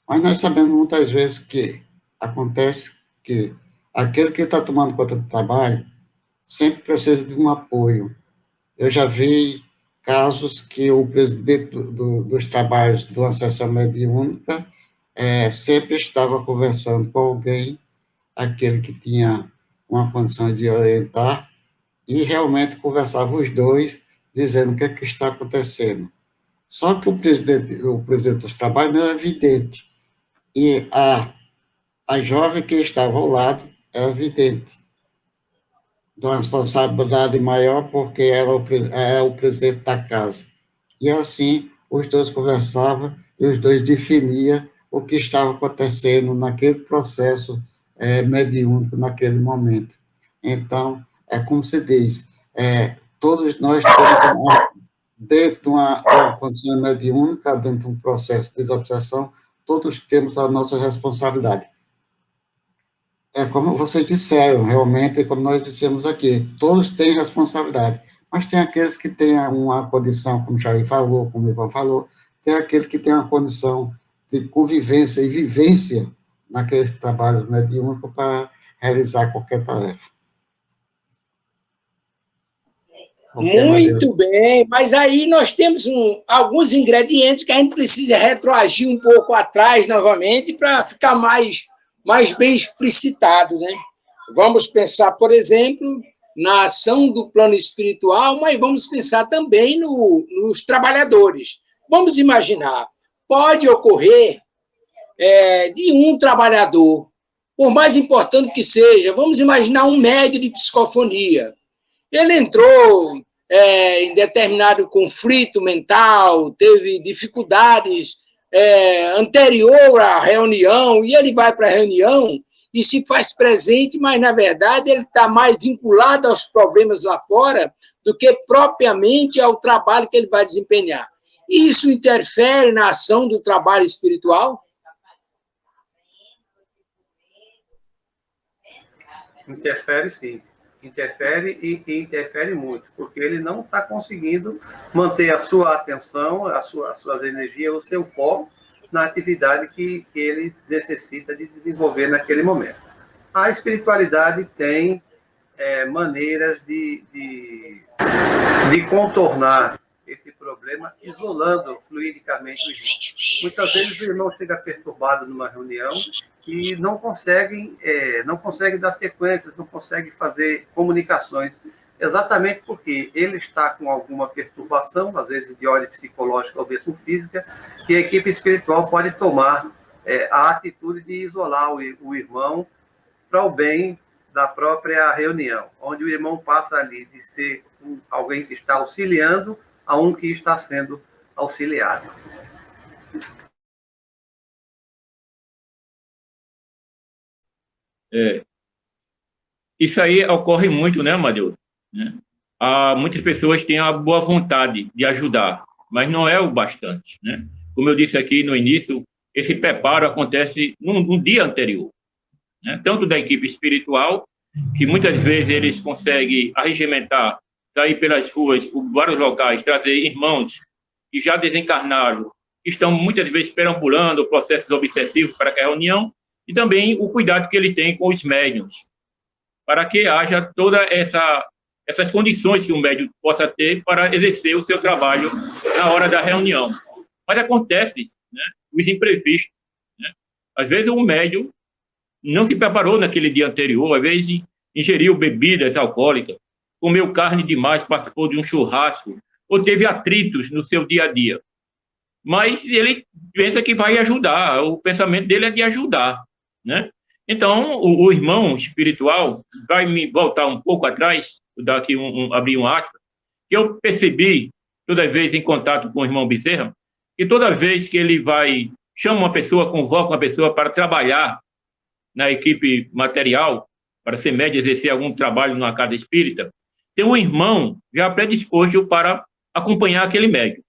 Mas nós sabemos muitas vezes que acontece que aquele que está tomando conta do trabalho sempre precisa de um apoio. Eu já vi casos que o presidente dos trabalhos de uma sessão mediúnica sempre estava conversando com alguém, aquele que tinha uma condição de orientar, e realmente conversavam os dois, dizendo o que é que está acontecendo. Só que o presidente dos trabalhos não era vidente, e a jovem que estava ao lado era vidente, de uma responsabilidade maior, porque era o presidente da casa. E assim, os dois conversavam e os dois definiam o que estava acontecendo naquele processo mediúnico, naquele momento. Então, é como se diz, todos nós temos, dentro de uma condição mediúnica, dentro de um processo de desobsessão, todos temos a nossa responsabilidade. É como vocês disseram, realmente, como nós dissemos aqui, todos têm responsabilidade, mas tem aqueles que têm uma condição, como o Jair falou, como o Ivan falou, tem aquele que tem uma condição de convivência e vivência naqueles trabalhos mediúnicos para realizar qualquer tarefa. Muito bem, mas aí nós temos alguns ingredientes que a gente precisa retroagir um pouco atrás novamente para ficar mais bem explicitado, né? Vamos pensar, por exemplo, na ação do plano espiritual, mas vamos pensar também nos trabalhadores. Vamos imaginar, pode ocorrer de um trabalhador, por mais importante que seja, vamos imaginar um médium de psicofonia. Ele entrou em determinado conflito mental, teve dificuldades anterior à reunião, e ele vai para a reunião e se faz presente, mas, na verdade, ele está mais vinculado aos problemas lá fora do que propriamente ao trabalho que ele vai desempenhar. Isso interfere na ação do trabalho espiritual? Interfere, sim. Interfere e interfere muito, porque ele não está conseguindo manter a sua atenção, as suas energias, o seu foco na atividade que ele necessita de desenvolver naquele momento. A espiritualidade tem maneiras de contornar esse problema, isolando fluidicamente o irmão. Muitas vezes o irmão chega perturbado numa reunião e não consegue dar sequências, não consegue fazer comunicações, exatamente porque ele está com alguma perturbação, às vezes de ordem psicológica ou mesmo física, que a equipe espiritual pode tomar a atitude de isolar o irmão para o bem da própria reunião, onde o irmão passa ali de ser alguém que está auxiliando a um que está sendo auxiliado. Isso aí ocorre muito, né, Amadeu? Muitas pessoas têm a boa vontade de ajudar, mas não é o bastante, né? Como eu disse aqui no início, esse preparo acontece no dia anterior, né? Tanto da equipe espiritual, que muitas vezes eles conseguem arregimentar, sair pelas ruas, por vários locais, trazer irmãos que já desencarnaram, que estão muitas vezes perambulando processos obsessivos para a reunião, e também o cuidado que ele tem com os médiuns, para que haja todas essas condições que o médium possa ter para exercer o seu trabalho na hora da reunião. Mas acontece, né, os imprevistos, né? Às vezes o médium não se preparou naquele dia anterior, às vezes ingeriu bebidas alcoólicas, comeu carne demais, participou de um churrasco, ou teve atritos no seu dia a dia. Mas ele pensa que vai ajudar, o pensamento dele é de ajudar, né? Então, o irmão espiritual vai me voltar um pouco atrás, dar aqui abrir um aspas, que eu percebi, toda vez em contato com o irmão Bezerra, que toda vez que ele chama uma pessoa, convoca uma pessoa para trabalhar na equipe material, para ser médio, exercer algum trabalho numa casa espírita, tem um irmão já predisposto para acompanhar aquele médium,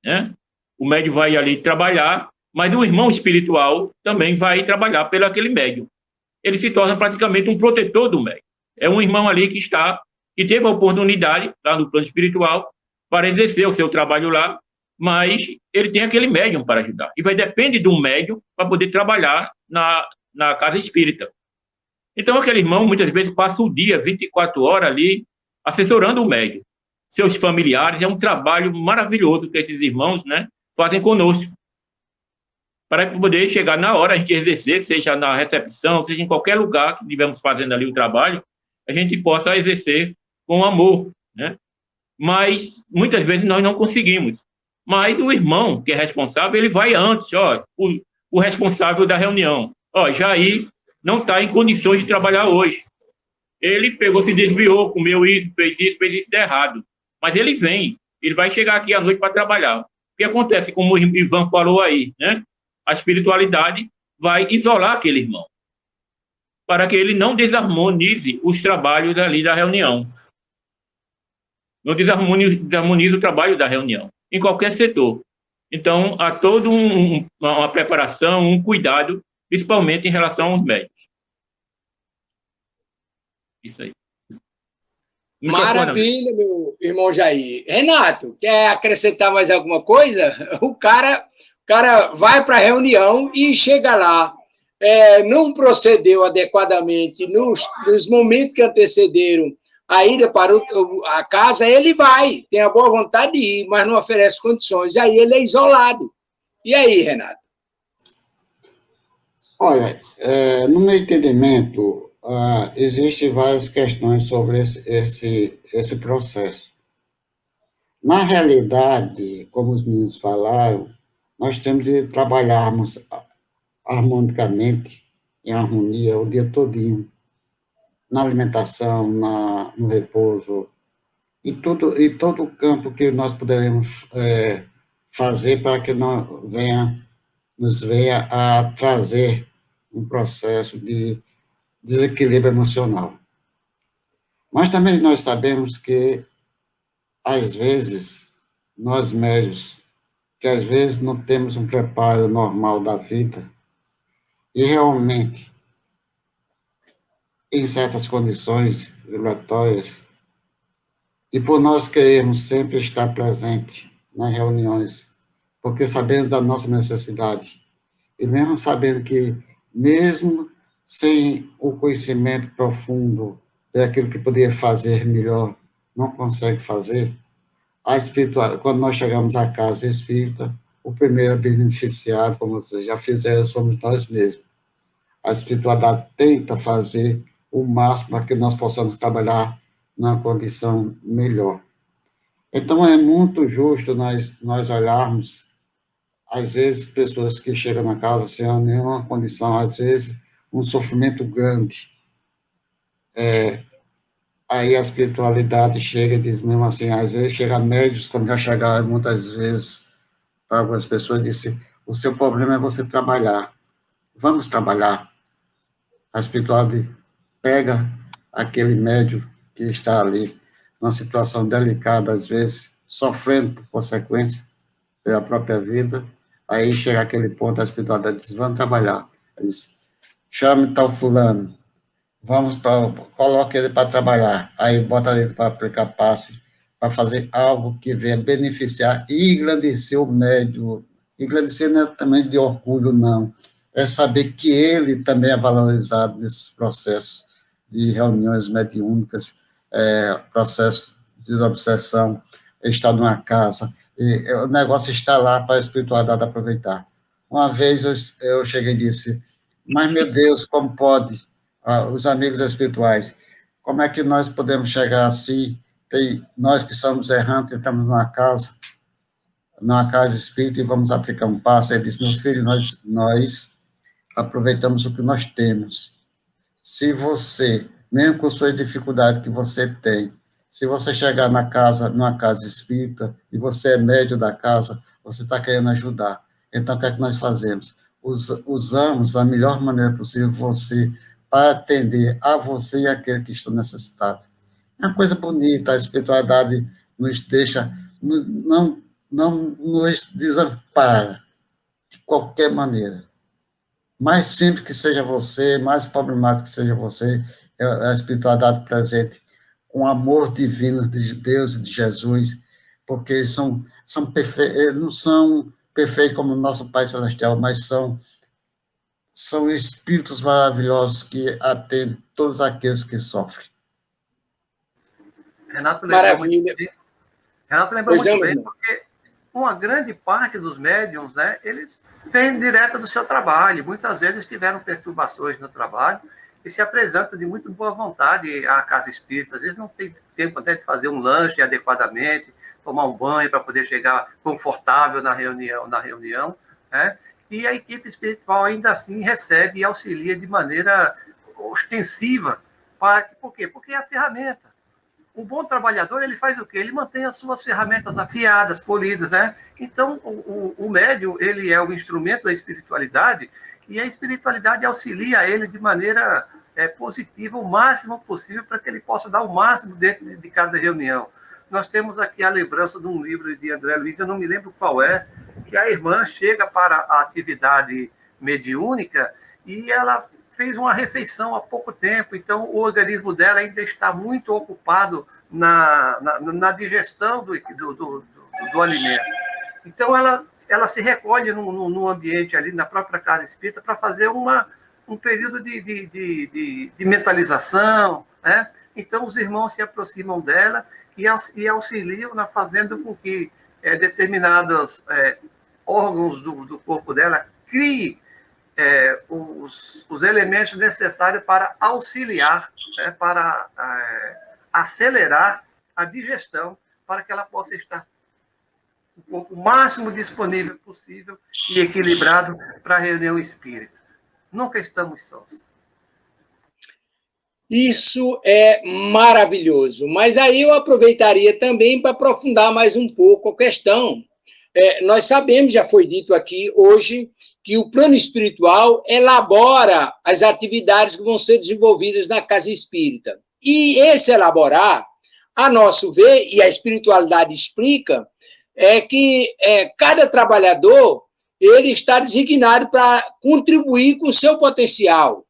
né? O médium vai ali trabalhar Mas o irmão espiritual também vai trabalhar pelo aquele médium. Ele se torna praticamente um protetor do médium. É um irmão ali que teve a oportunidade, lá no plano espiritual, para exercer o seu trabalho lá, mas ele tem aquele médium para ajudar. E vai depender de um médium para poder trabalhar na casa espírita. Então, aquele irmão, muitas vezes, passa o dia, 24 horas ali, assessorando o médium. Seus familiares, é um trabalho maravilhoso que esses irmãos, né, fazem conosco. Para poder chegar na hora, a gente exercer, seja na recepção, seja em qualquer lugar que estivermos fazendo ali o trabalho, a gente possa exercer com amor, né? Mas, muitas vezes, nós não conseguimos. Mas o irmão, que é responsável, ele vai antes, ó, o responsável da reunião. Ó, Jair não está em condições de trabalhar hoje. Ele pegou, se desviou, comeu isso fez isso de errado. Mas ele vem, ele vai chegar aqui à noite para trabalhar. O que acontece, como o Ivan falou aí, né? A espiritualidade vai isolar aquele irmão, para que ele não desarmonize os trabalhos ali da reunião. Não desarmonize o trabalho da reunião, em qualquer setor. Então, há toda uma preparação, um cuidado, principalmente em relação aos médicos. Isso aí. Maravilha, meu irmão Jair. Renato, quer acrescentar mais alguma coisa? O cara vai para a reunião e chega lá, não procedeu adequadamente nos momentos que antecederam a ida para a casa, ele vai, tem a boa vontade de ir, mas não oferece condições. Aí ele é isolado. E aí, Renato? Olha, no meu entendimento, existem várias questões sobre esse processo. Na realidade, como os meninos falaram, nós temos de trabalharmos harmonicamente, em harmonia, o dia todinho, na alimentação, no repouso, e todo o campo que nós poderemos fazer para que nos venha a trazer um processo de desequilíbrio emocional. Mas também nós sabemos que, às vezes, nós médios, que às vezes não temos um preparo normal da vida, e realmente, em certas condições vibratórias, e por nós queremos sempre estar presente nas reuniões, porque sabendo da nossa necessidade, e mesmo sabendo que, mesmo sem o conhecimento profundo daquilo que poderia fazer melhor, não consegue fazer, a espiritualidade, quando nós chegamos à casa espírita, o primeiro beneficiado, como vocês já fizeram, somos nós mesmos. A espiritualidade tenta fazer o máximo para que nós possamos trabalhar numa condição melhor. Então, é muito justo nós olharmos, às vezes, pessoas que chegam na casa sem nenhuma condição, às vezes, um sofrimento grande. Aí a espiritualidade chega e diz mesmo assim, às vezes chega médios, como já chegaram muitas vezes para algumas pessoas, disse, o seu problema é você trabalhar. Vamos trabalhar. A espiritualidade pega aquele médium que está ali, numa situação delicada, às vezes, sofrendo por consequência da própria vida, aí chega aquele ponto, a espiritualidade diz, vamos trabalhar. Ela diz, chame tal fulano, coloque ele para trabalhar, aí bota ele para aplicar passe, para fazer algo que venha beneficiar e engrandecer o médium. Engrandecer não é também de orgulho, não. É saber que ele também é valorizado nesses processos de reuniões mediúnicas, processos de obsessão, estar numa casa, e o negócio está lá para a espiritualidade aproveitar. Uma vez eu cheguei e disse, mas, meu Deus, como pode? Os amigos espirituais, como é que nós podemos chegar assim? Nós que somos errantes, entramos numa casa espírita e vamos aplicar um passo. Ele disse, meu filho, nós aproveitamos o que nós temos. Se você, mesmo com suas dificuldades que você tem, se você chegar numa casa espírita, e você é médium da casa, você está querendo ajudar. Então, o que é que nós fazemos? Usamos da melhor maneira possível para atender a você e aquele que está necessitado. É uma coisa bonita, a espiritualidade nos deixa, não nos desampara. de qualquer maneira. Mais simples que seja você, mais problemático que seja você, é a espiritualidade presente com o amor divino de Deus e de Jesus, porque eles não são perfeitos como o nosso Pai Celestial, mas são espíritos maravilhosos que atendem todos aqueles que sofrem. Renato lembrou muito bem, irmão. porque uma grande parte dos médiums, né, eles vêm direto do seu trabalho. Muitas vezes tiveram perturbações no trabalho e se apresentam de muito boa vontade à casa espírita. Às vezes não tem tempo até de fazer um lanche adequadamente, tomar um banho para poder chegar confortável na reunião, né? E a equipe espiritual ainda assim recebe e auxilia de maneira ostensiva. Por quê? Porque é a ferramenta. Um bom trabalhador, ele faz o quê? Ele mantém as suas ferramentas afiadas, polidas, né? Então, o médium, ele é o instrumento da espiritualidade e a espiritualidade auxilia ele de maneira positiva, o máximo possível, para que ele possa dar o máximo dentro de cada reunião. Nós temos aqui a lembrança de um livro de André Luiz, eu não me lembro qual é, que a irmã chega para a atividade mediúnica e ela fez uma refeição há pouco tempo, então o organismo dela ainda está muito ocupado na digestão do alimento. Então ela se recolhe num ambiente ali, na própria casa espírita, para fazer um período de mentalização, né? Então os irmãos se aproximam dela e auxiliam na fazendo com que determinados órgãos do corpo dela criem os elementos necessários para auxiliar, para acelerar a digestão, para que ela possa estar o máximo disponível possível e equilibrado para a reunião espírita. Nunca estamos sós. Isso é maravilhoso. Mas aí eu aproveitaria também para aprofundar mais um pouco a questão. Nós sabemos, já foi dito aqui hoje, que o plano espiritual elabora as atividades que vão ser desenvolvidas na casa espírita. E esse elaborar, a nosso ver, e a espiritualidade explica, é que cada trabalhador ele está designado para contribuir com o seu potencial.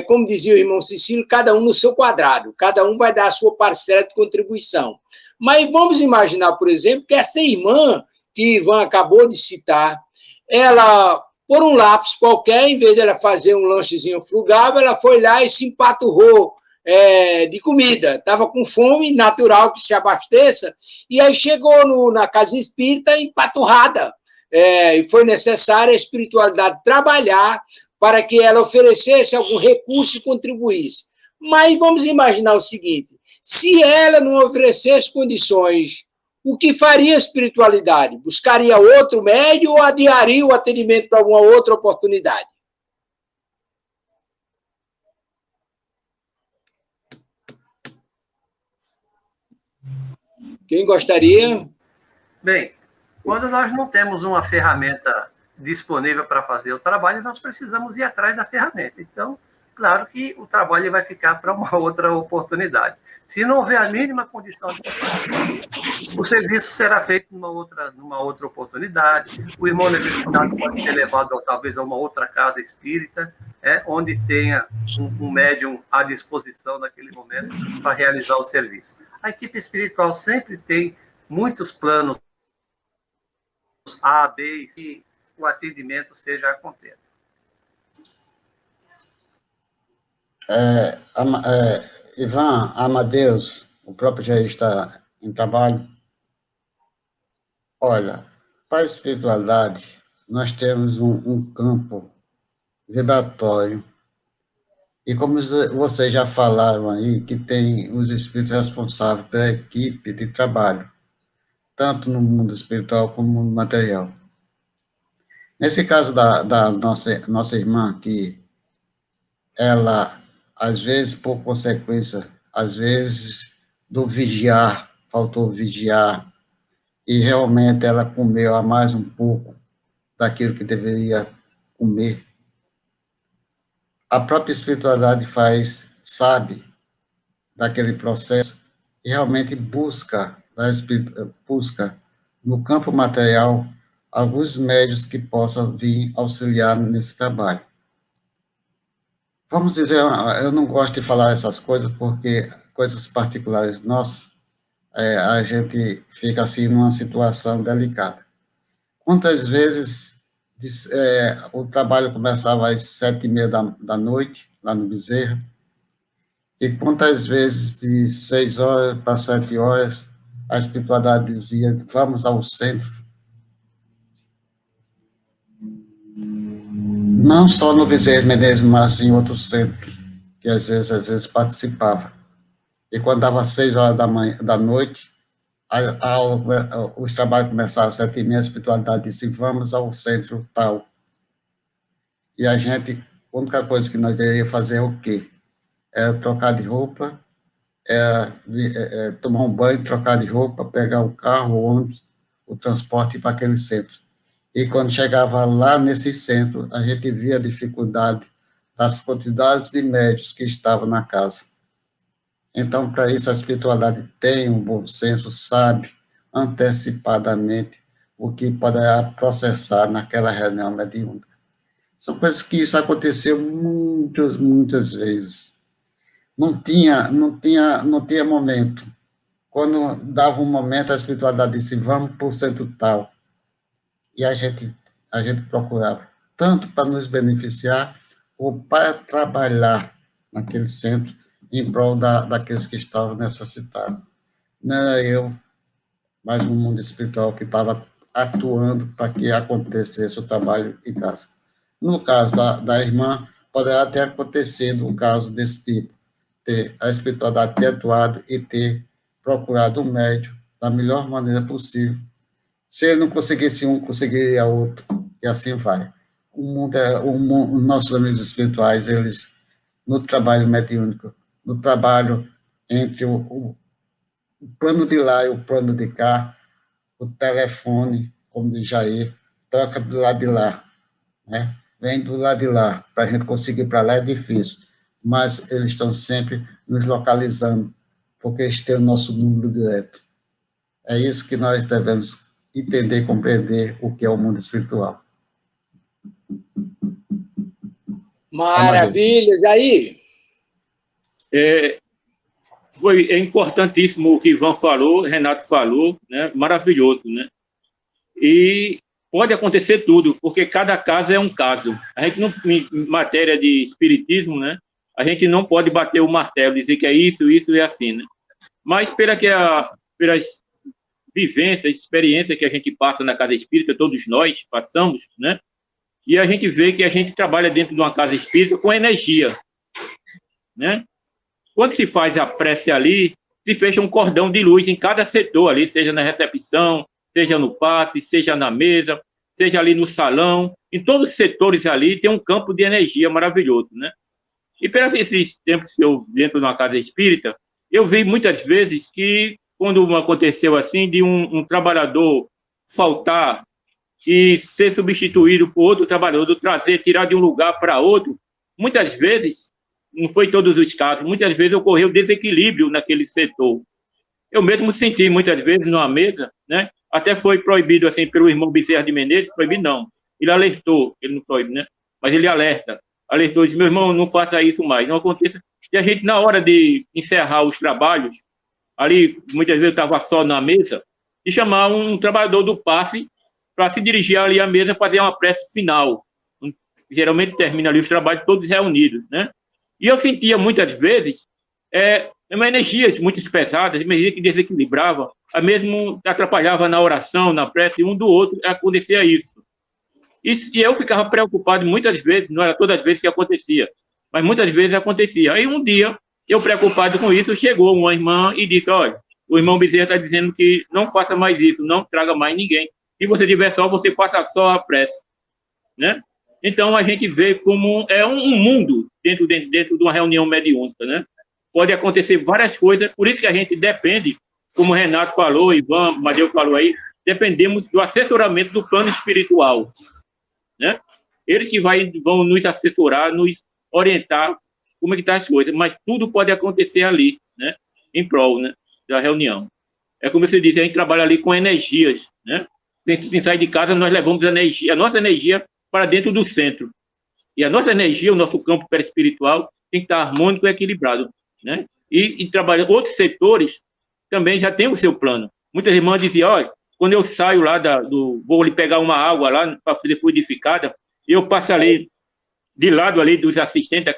Como dizia o irmão Cecílio, cada um no seu quadrado, cada um vai dar a sua parcela de contribuição. Mas vamos imaginar, por exemplo, que essa irmã que Ivan acabou de citar, ela, por um lapso qualquer, em vez de ela fazer um lanchezinho frugal, ela foi lá e se empaturrou de comida. Estava com fome, natural que se abasteça, e aí chegou na casa espírita empaturrada. E foi necessário a espiritualidade trabalhar para que ela oferecesse algum recurso e contribuísse. Mas vamos imaginar o seguinte, se ela não oferecesse condições, o que faria a espiritualidade? Buscaria outro médium ou adiaria o atendimento para alguma outra oportunidade? Quem gostaria? Bem, quando nós não temos uma ferramenta disponível para fazer o trabalho, nós precisamos ir atrás da ferramenta. Então, claro que o trabalho vai ficar para uma outra oportunidade. Se não houver a mínima condição de serviço, o serviço será feito numa outra oportunidade. O irmão necessitado pode ser levado talvez a uma outra casa espírita, onde tenha um médium à disposição naquele momento para realizar o serviço. A equipe espiritual sempre tem muitos planos A, B e C, o atendimento seja a contento. Ivan, Amadeus, o próprio Jair está em trabalho. Olha, para a espiritualidade, nós temos um campo vibratório. E como vocês já falaram aí, que tem os espíritos responsáveis pela equipe de trabalho, tanto no mundo espiritual como no mundo material. Nesse caso da nossa irmã, que ela, às vezes, por consequência, às vezes, do vigiar, faltou vigiar, e realmente ela comeu a mais um pouco daquilo que deveria comer, a própria espiritualidade sabe daquele processo e realmente busca no campo material alguns médios que possam vir auxiliar nesse trabalho. Vamos dizer, eu não gosto de falar essas coisas, porque coisas particulares nossas, a gente fica assim numa situação delicada. Quantas vezes o trabalho começava às 7h30 da noite, lá no Bezerra, e quantas vezes de 6 horas para 7 horas, a espiritualidade dizia, vamos ao centro. Não só no Bezerra Menezes, mas em outros centros, que às vezes participava. E quando dava 6 horas da noite, a aula, os trabalhos começavam às 7h30, a espiritualidade disse, vamos ao centro tal. E a gente, a única coisa que nós deveríamos fazer é o quê? Era trocar de roupa, tomar um banho, trocar de roupa, pegar o carro, o ônibus, o transporte para aquele centro. E quando chegava lá nesse centro, a gente via a dificuldade das quantidades de médios que estavam na casa. Então, para isso, a espiritualidade tem um bom senso, sabe antecipadamente o que poderá processar naquela reunião mediúnica. São coisas que isso aconteceu muitas vezes. Não tinha momento. Quando dava um momento, a espiritualidade disse, vamos para o centro tal. E a gente procurava, tanto para nos beneficiar, ou para trabalhar naquele centro, em prol daqueles que estavam necessitados. Não era eu, mas o mundo espiritual que estava atuando para que acontecesse o trabalho em casa. No caso da irmã, poderá ter acontecido um caso desse tipo, ter a espiritualidade ter atuado e ter procurado um médium da melhor maneira possível. Se ele não conseguisse um, conseguiria outro, e assim vai. Os nossos amigos espirituais, eles, no trabalho mediúnico, no trabalho entre o plano de lá e o plano de cá, o telefone, como diz Jair, troca do lado de lá, né? Vem do lado de lá, para a gente conseguir para lá é difícil, mas eles estão sempre nos localizando, porque eles têm o nosso número direto. É isso que nós devemos entender e compreender o que é o mundo espiritual. Maravilha, Jair! É importantíssimo o que Ivan falou, Renato falou, né? Maravilhoso, né? E pode acontecer tudo, porque cada caso é um caso. A gente não, em matéria de espiritismo, né? A gente não pode bater o martelo, dizer que é isso e assim, né? Mas pelas vivências, experiências que a gente passa na casa espírita, todos nós passamos, né? E a gente vê que a gente trabalha dentro de uma casa espírita com energia, né? Quando se faz a prece ali, se fecha um cordão de luz em cada setor ali, seja na recepção, seja no passe, seja na mesa, seja ali no salão. Em todos os setores ali tem um campo de energia maravilhoso, né? E pelos esses tempos que eu dentro de uma casa espírita, eu vi muitas vezes que, quando aconteceu assim, de um trabalhador faltar e ser substituído por outro trabalhador, tirar de um lugar para outro, muitas vezes, não foi todos os casos, muitas vezes ocorreu desequilíbrio naquele setor. Eu mesmo senti muitas vezes numa mesa, né? Até foi proibido assim pelo irmão Bezerra de Menezes, proibido não. Ele alertou, ele não proíbe, né? Mas ele alertou, disse, meu irmão, não faça isso mais, não aconteça. E a gente, na hora de encerrar os trabalhos, ali, muitas vezes eu estava só na mesa, e chamar um trabalhador do passe para se dirigir ali à mesa, fazer uma prece final. Geralmente termina ali os trabalhos todos reunidos, né? E eu sentia, muitas vezes, energias muito pesadas, energia que desequilibrava, mesmo atrapalhava na oração, na prece, um do outro, acontecia isso. E eu ficava preocupado muitas vezes, não era todas as vezes que acontecia, mas muitas vezes acontecia. Aí um dia, eu preocupado com isso, chegou uma irmã e disse, olha, o irmão Bezerra está dizendo que não faça mais isso, não traga mais ninguém. Se você tiver só, você faça só a prece, né? Então, a gente vê como é um mundo dentro de uma reunião mediúnica, né? Pode acontecer várias coisas, por isso que a gente depende, como o Renato falou, Ivan, Madeu falou aí, dependemos do assessoramento do plano espiritual, né? Eles que vão nos assessorar, nos orientar como é que estão as coisas, mas tudo pode acontecer ali, né? Em prol, né, da reunião. É como você disse, a gente trabalha ali com energias, né? sem sair de casa, nós levamos a nossa energia para dentro do centro. E a nossa energia, o nosso campo perispiritual, tem que estar harmônico e equilibrado, né? E trabalhar outros setores também já tem o seu plano. Muitas irmãs diziam, olha, quando eu saio lá vou ali pegar uma água lá para fazer fluidificada, eu passo ali, de lado ali dos assistentes,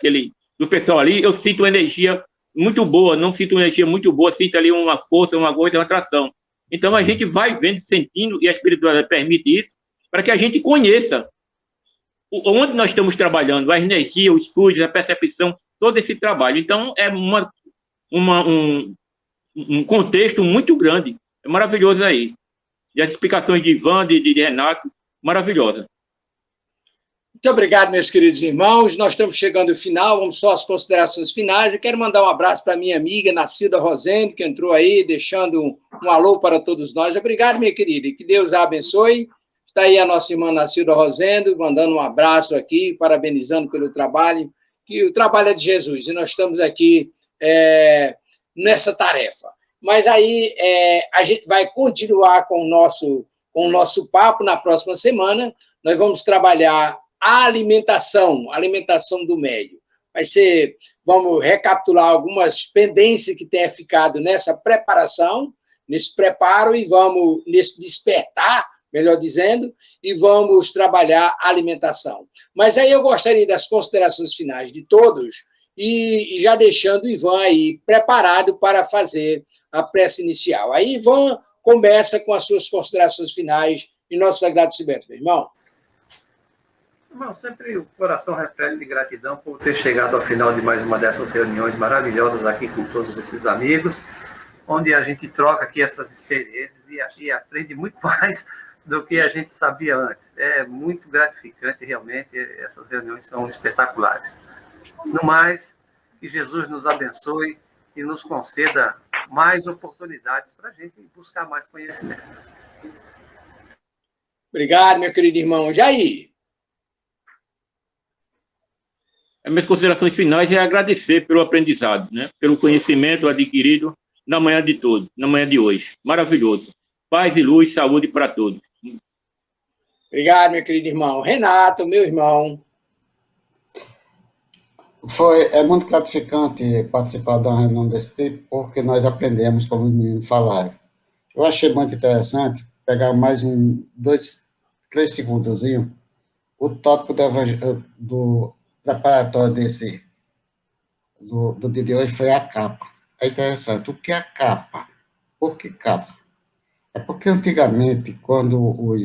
do pessoal ali, eu sinto uma energia muito boa, não sinto uma energia muito boa, sinto ali uma força, uma coisa, uma atração. Então, a gente vai vendo, sentindo, e a espiritualidade permite isso, para que a gente conheça onde nós estamos trabalhando, a energia, os fluidos, a percepção, todo esse trabalho. Então, é um contexto muito grande, é maravilhoso aí. E as explicações de Ivan, de Renato, maravilhosa. Muito obrigado, meus queridos irmãos. Nós estamos chegando ao final, vamos só às considerações finais. Eu quero mandar um abraço para minha amiga, Nacida Rosendo, que entrou aí, deixando um alô para todos nós. Obrigado, minha querida, e que Deus a abençoe. Está aí a nossa irmã Nacida Rosendo, mandando um abraço aqui, parabenizando pelo trabalho, que o trabalho é de Jesus, e nós estamos aqui nessa tarefa. Mas aí a gente vai continuar com o nosso papo na próxima semana. Nós vamos trabalhar a alimentação do médium. Vamos recapitular algumas pendências que tenha ficado nessa preparação, nesse preparo, e vamos nesse despertar, melhor dizendo, e vamos trabalhar a alimentação. Mas aí eu gostaria das considerações finais de todos, e já deixando o Ivan aí preparado para fazer a prece inicial. Aí Ivan começa com as suas considerações finais e nossos agradecimentos, meu irmão. Irmão, sempre o coração repleto de gratidão por ter chegado ao final de mais uma dessas reuniões maravilhosas aqui com todos esses amigos, onde a gente troca aqui essas experiências e aprende muito mais do que a gente sabia antes. É muito gratificante, realmente, essas reuniões são espetaculares. No mais, que Jesus nos abençoe e nos conceda mais oportunidades para a gente buscar mais conhecimento. Obrigado, meu querido irmão. Jair. As minhas considerações finais é agradecer pelo aprendizado, né? Pelo conhecimento adquirido na manhã de hoje. Maravilhoso. Paz e luz, saúde para todos. Obrigado, meu querido irmão. Renato, meu irmão. É muito gratificante participar de uma reunião desse tipo, porque nós aprendemos, como os meninos falaram. Eu achei muito interessante pegar mais 3 segundos. O tópico do preparatório do dia de hoje foi a capa. É interessante. O que é a capa? Por que capa? É porque antigamente, quando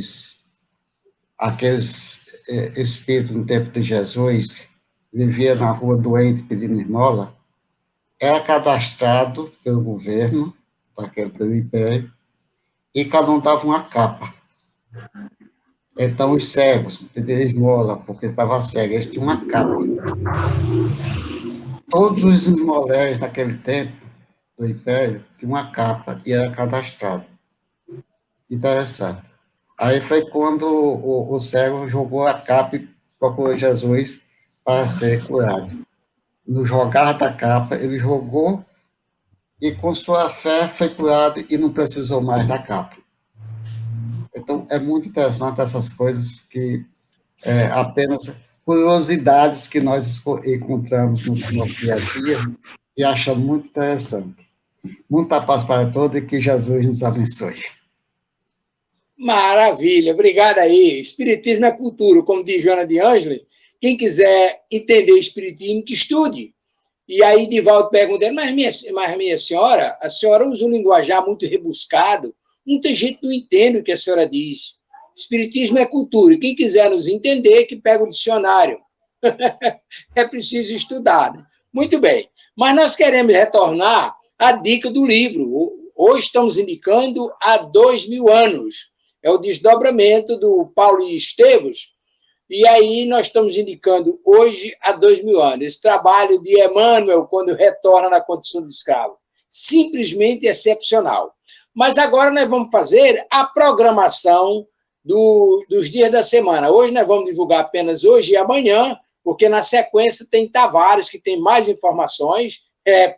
aqueles espíritos no tempo de Jesus vivia na rua doente pedindo esmola, era cadastrado pelo governo, pelo império, e cada um dava uma capa. Então, os cegos pediam esmola, porque estava cego, eles tinham uma capa. Todos os esmoléis naquele tempo do império tinham uma capa e era cadastrado. Interessante. Aí foi quando o cego jogou a capa e procurou Jesus para ser curado. No jogar da capa, ele jogou e com sua fé foi curado e não precisou mais da capa. Então, é muito interessante essas coisas que apenas curiosidades que nós encontramos no nosso dia a dia e achamos muito interessante. Muita paz para todos e que Jesus nos abençoe. Maravilha, obrigado aí. Espiritismo é cultura, como diz Joana de Ângeles. Quem quiser entender espiritismo, que estude. E aí Divaldo pergunta, mas minha senhora, a senhora usa um linguajar muito rebuscado, muita gente não entende o que a senhora diz. Espiritismo é cultura, e quem quiser nos entender, que pega o dicionário. É preciso estudar. Né? Muito bem, mas nós queremos retornar à dica do livro. Hoje estamos indicando há 2000 anos. É o desdobramento do Paulo e Esteves, e aí nós estamos indicando hoje há 2000 anos. Esse trabalho de Emmanuel, quando retorna na condição de escravo. Simplesmente excepcional. Mas agora nós vamos fazer a programação dos dias da semana. Hoje nós vamos divulgar apenas hoje e amanhã, porque na sequência tem Tavares, que tem mais informações,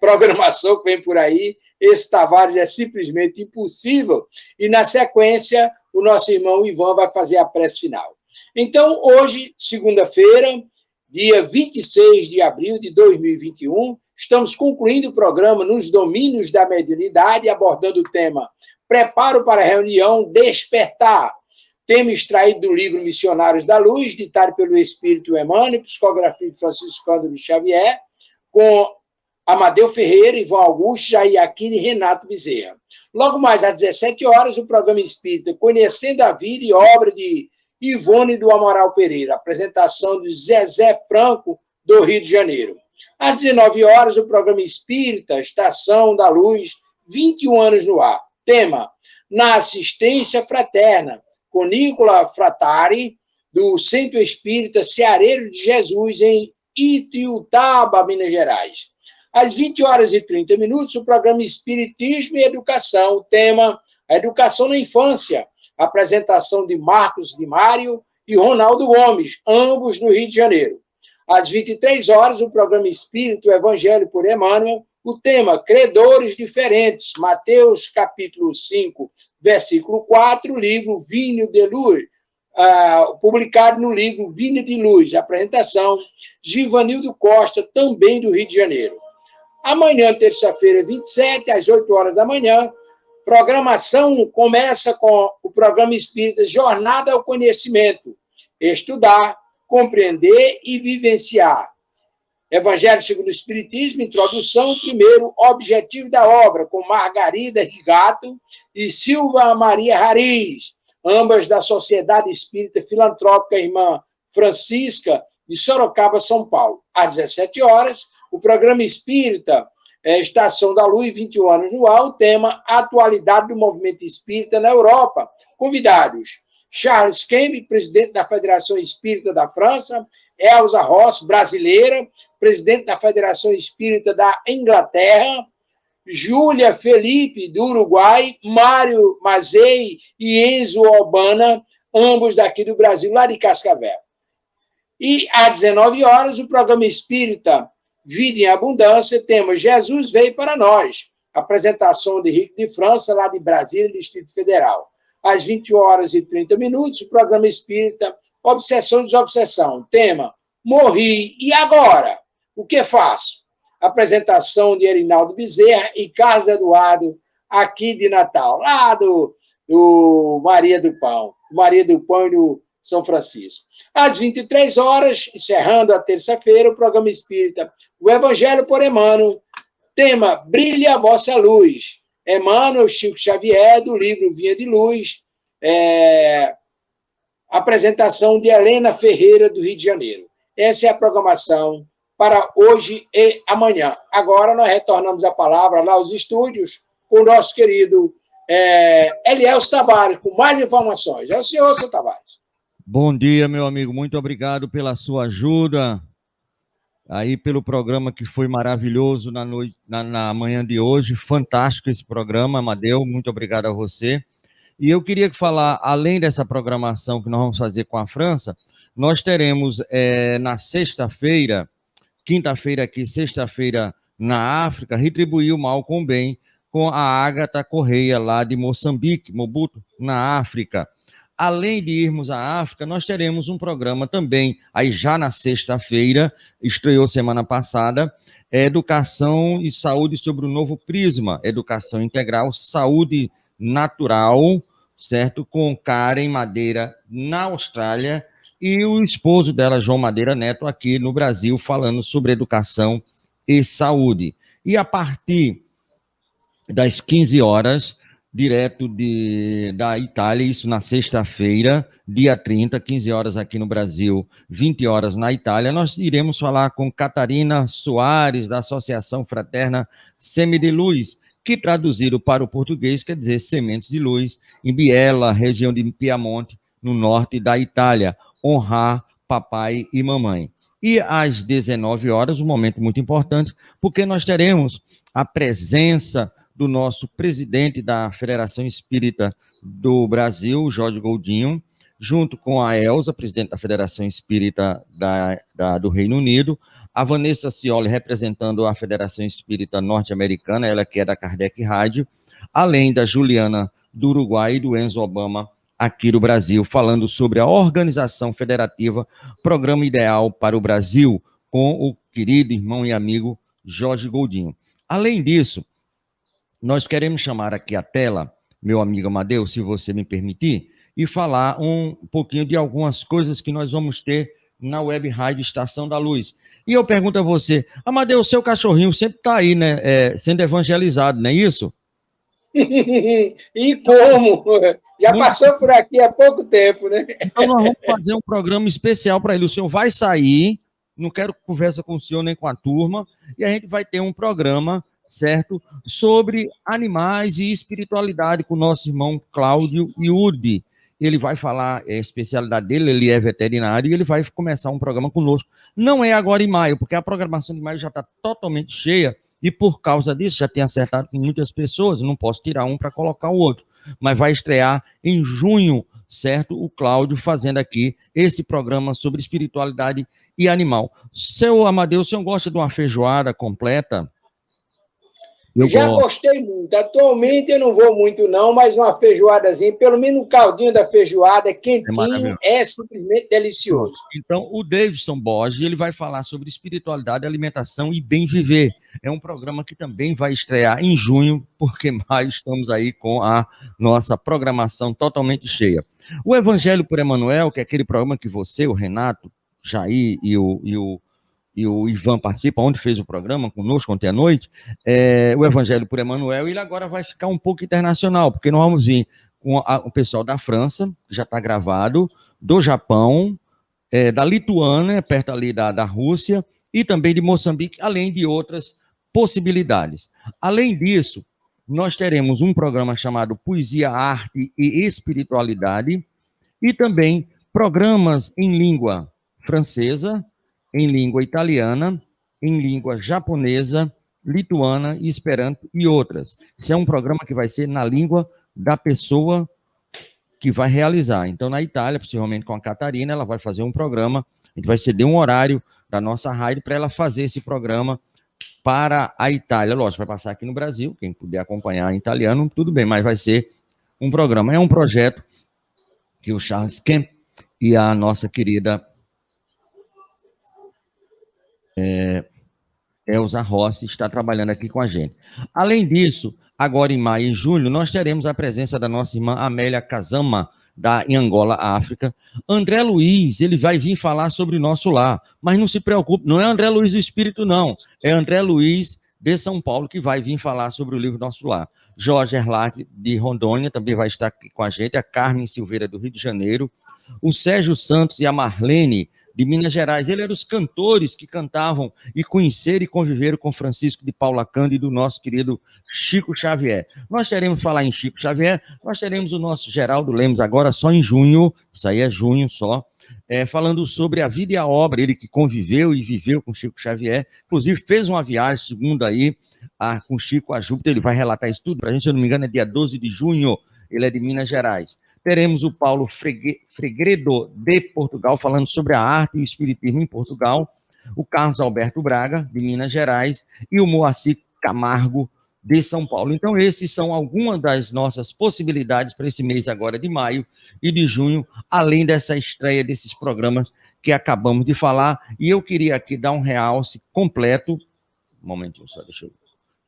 programação que vem por aí. Esse Tavares é simplesmente impossível. E na sequência, o nosso irmão Ivan vai fazer a prece final. Então, hoje, segunda-feira, dia 26 de abril de 2021, estamos concluindo o programa Nos Domínios da Mediunidade, abordando o tema Preparo para a Reunião, Despertar. Tema extraído do livro Missionários da Luz, ditado pelo Espírito Emmanuel, psicografia de Francisco Cândido Xavier, com Amadeu Ferreira, Ivan Augusto, Jair Aquino e Renato Bezerra. Logo mais às 17 horas, o programa espírita Conhecendo a Vida e Obra de Ivone do Amaral Pereira, apresentação de Zezé Franco, do Rio de Janeiro. Às 19 horas, o programa espírita Estação da Luz, 21 anos no ar. Tema, Na Assistência Fraterna, com Nicola Fratari, do Centro Espírita Ceareiro de Jesus, em Itiutaba, Minas Gerais. Às 20 horas e 30 minutos, o programa Espiritismo e Educação, o tema a Educação na Infância, apresentação de Marcos de Mário e Ronaldo Gomes, ambos no Rio de Janeiro. Às 23 horas, o programa Espírito o Evangelho por Emmanuel, o tema Credores Diferentes, Mateus capítulo 5, versículo 4, livro Vinho de Luz, publicado no livro Vinho de Luz, apresentação Givanildo Costa, também do Rio de Janeiro. Amanhã, terça-feira, 27, às 8 horas da manhã, programação começa com o programa espírita Jornada ao Conhecimento, estudar, compreender e vivenciar. Evangelho segundo o Espiritismo, introdução, primeiro, objetivo da obra, com Margarida Rigato e Silva Maria Rariz, ambas da Sociedade Espírita Filantrópica Irmã Francisca, de Sorocaba, São Paulo. Às 17 horas, o programa espírita Estação da Luz, 21 anos no ar, o tema Atualidade do Movimento Espírita na Europa. Convidados, Charles Kemp, presidente da Federação Espírita da França, Elza Ross, brasileira, presidente da Federação Espírita da Inglaterra, Júlia Felipe, do Uruguai, Mário Mazei e Enzo Albana, ambos daqui do Brasil, lá de Cascavel. E às 19 horas, o programa espírita Vida em Abundância, tema Jesus veio para nós. Apresentação de Henrique de França, lá de Brasília, Distrito Federal. Às 20 horas e 30 minutos, o programa espírita Obsessão e Desobsessão. Tema, morri, e agora? O que faço? Apresentação de Erinaldo Bezerra e Carlos Eduardo, aqui de Natal, lá do Maria do Pão e do São Francisco. Às 23 horas, encerrando a terça-feira, o programa espírita O Evangelho por Emmanuel, tema Brilhe a Vossa Luz. Emmanuel Chico Xavier, do livro Vinha de Luz, apresentação de Helena Ferreira, do Rio de Janeiro. Essa é a programação para hoje e amanhã. Agora nós retornamos a palavra lá aos estúdios com o nosso querido Elielso Tavares, com mais informações. É o senhor, seu Tavares. Bom dia, meu amigo. Muito obrigado pela sua ajuda, aí pelo programa que foi maravilhoso na manhã de hoje. Fantástico esse programa, Amadeu. Muito obrigado a você. E eu queria falar, além dessa programação que nós vamos fazer com a França, nós teremos na sexta-feira, quinta-feira aqui, sexta-feira na África, Retribuir o Mal com o Bem, com a Ágata Correia, lá de Moçambique, Mobuto, na África. Além de irmos à África, nós teremos um programa também, aí já na sexta-feira, estreou semana passada, Educação e Saúde sobre o Novo Prisma, Educação Integral, Saúde Natural, certo? Com Karen Madeira, na Austrália, e o esposo dela, João Madeira Neto, aqui no Brasil, falando sobre educação e saúde. E a partir das 15 horas, direto da Itália, isso na sexta-feira, dia 30, 15 horas aqui no Brasil, 20 horas na Itália, nós iremos falar com Catarina Soares, da Associação Fraterna Semi de Luz, que traduzido para o português quer dizer Sementes de Luz, em Biella, região de Piemonte, no norte da Itália, honrar papai e mamãe. E às 19 horas, um momento muito importante, porque nós teremos a presença do nosso presidente da Federação Espírita do Brasil, Jorge Goldinho, junto com a Elza, presidente da Federação Espírita do Reino Unido, a Vanessa Scioli, representando a Federação Espírita Norte-Americana, ela que é da Kardec Rádio, além da Juliana do Uruguai e do Enzo Obama, aqui do Brasil, falando sobre a organização federativa Programa Ideal para o Brasil, com o querido irmão e amigo Jorge Goldinho. Além disso, nós queremos chamar aqui a tela, meu amigo Amadeu, se você me permitir, e falar um pouquinho de algumas coisas que nós vamos ter na Web Rádio Estação da Luz. E eu pergunto a você, Amadeu, o seu cachorrinho sempre está aí, né, sendo evangelizado, não é isso? E como? Já passou por aqui há pouco tempo, né? Então nós vamos fazer um programa especial para ele. O senhor vai sair, não quero conversa com o senhor nem com a turma, e a gente vai ter um programa, certo, sobre animais e espiritualidade com o nosso irmão Cláudio Iurde. Ele vai falar a especialidade dele, ele é veterinário, e ele vai começar um programa conosco. Não é agora em maio, porque a programação de maio já está totalmente cheia, e por causa disso, já tem acertado com muitas pessoas, não posso tirar um para colocar o outro, mas vai estrear em junho, certo? O Cláudio fazendo aqui esse programa sobre espiritualidade e animal. Seu Amadeu, o senhor gosta de uma feijoada completa? Já gostei muito. Atualmente eu não vou muito não, mas uma feijoadazinha, pelo menos um caldinho da feijoada, quentinho, é simplesmente delicioso. Então, o Davidson Borges, ele vai falar sobre espiritualidade, alimentação e bem viver. É um programa que também vai estrear em junho, porque maio estamos aí com a nossa programação totalmente cheia. O Evangelho por Emmanuel, que é aquele programa que você, o Renato, Jair e o Ivan participa, onde fez o programa conosco ontem à noite, o Evangelho por Emmanuel, ele agora vai ficar um pouco internacional, porque nós vamos vir com o pessoal da França, que já está gravado, do Japão, da Lituânia, perto ali da Rússia, e também de Moçambique, além de outras possibilidades. Além disso, nós teremos um programa chamado Poesia, Arte e Espiritualidade, e também programas em língua francesa, em língua italiana, em língua japonesa, lituana e esperanto e outras. Isso é um programa que vai ser na língua da pessoa que vai realizar. Então, na Itália, possivelmente com a Catarina, ela vai fazer um programa, a gente vai ceder um horário da nossa rádio para ela fazer esse programa para a Itália. Lógico, vai passar aqui no Brasil, quem puder acompanhar em italiano, tudo bem, mas vai ser um programa. É um projeto que o Charles Kemp e a nossa querida Elza Rossi está trabalhando aqui com a gente. Além disso, agora em maio e julho, nós teremos a presença da nossa irmã Amélia Kazama, em Angola, África. André Luiz, ele vai vir falar sobre o nosso lar, mas não se preocupe, não é André Luiz do Espírito, não. É André Luiz de São Paulo que vai vir falar sobre o livro Nosso Lar. Jorge Erlati, de Rondônia, também vai estar aqui com a gente, a Carmen Silveira, do Rio de Janeiro, o Sérgio Santos e a Marlene, de Minas Gerais. Eles eram os cantores que cantavam e conheceram e conviveram com Francisco de Paula Cândido, do nosso querido Chico Xavier. Nós teremos falar em Chico Xavier, nós teremos o nosso Geraldo Lemos agora só em junho, isso aí é junho só, falando sobre a vida e a obra, ele que conviveu e viveu com Chico Xavier, inclusive fez uma viagem, segundo aí, com Chico a Júpiter, ele vai relatar isso tudo para a gente, se eu não me engano é dia 12 de junho, ele é de Minas Gerais. Teremos o Paulo Fregredo, de Portugal, falando sobre a arte e o espiritismo em Portugal, o Carlos Alberto Braga, de Minas Gerais, e o Moacir Camargo, de São Paulo. Então, esses são algumas das nossas possibilidades para esse mês agora de maio e de junho, além dessa estreia desses programas que acabamos de falar. E eu queria aqui dar um realce completo, um momentinho só, deixa eu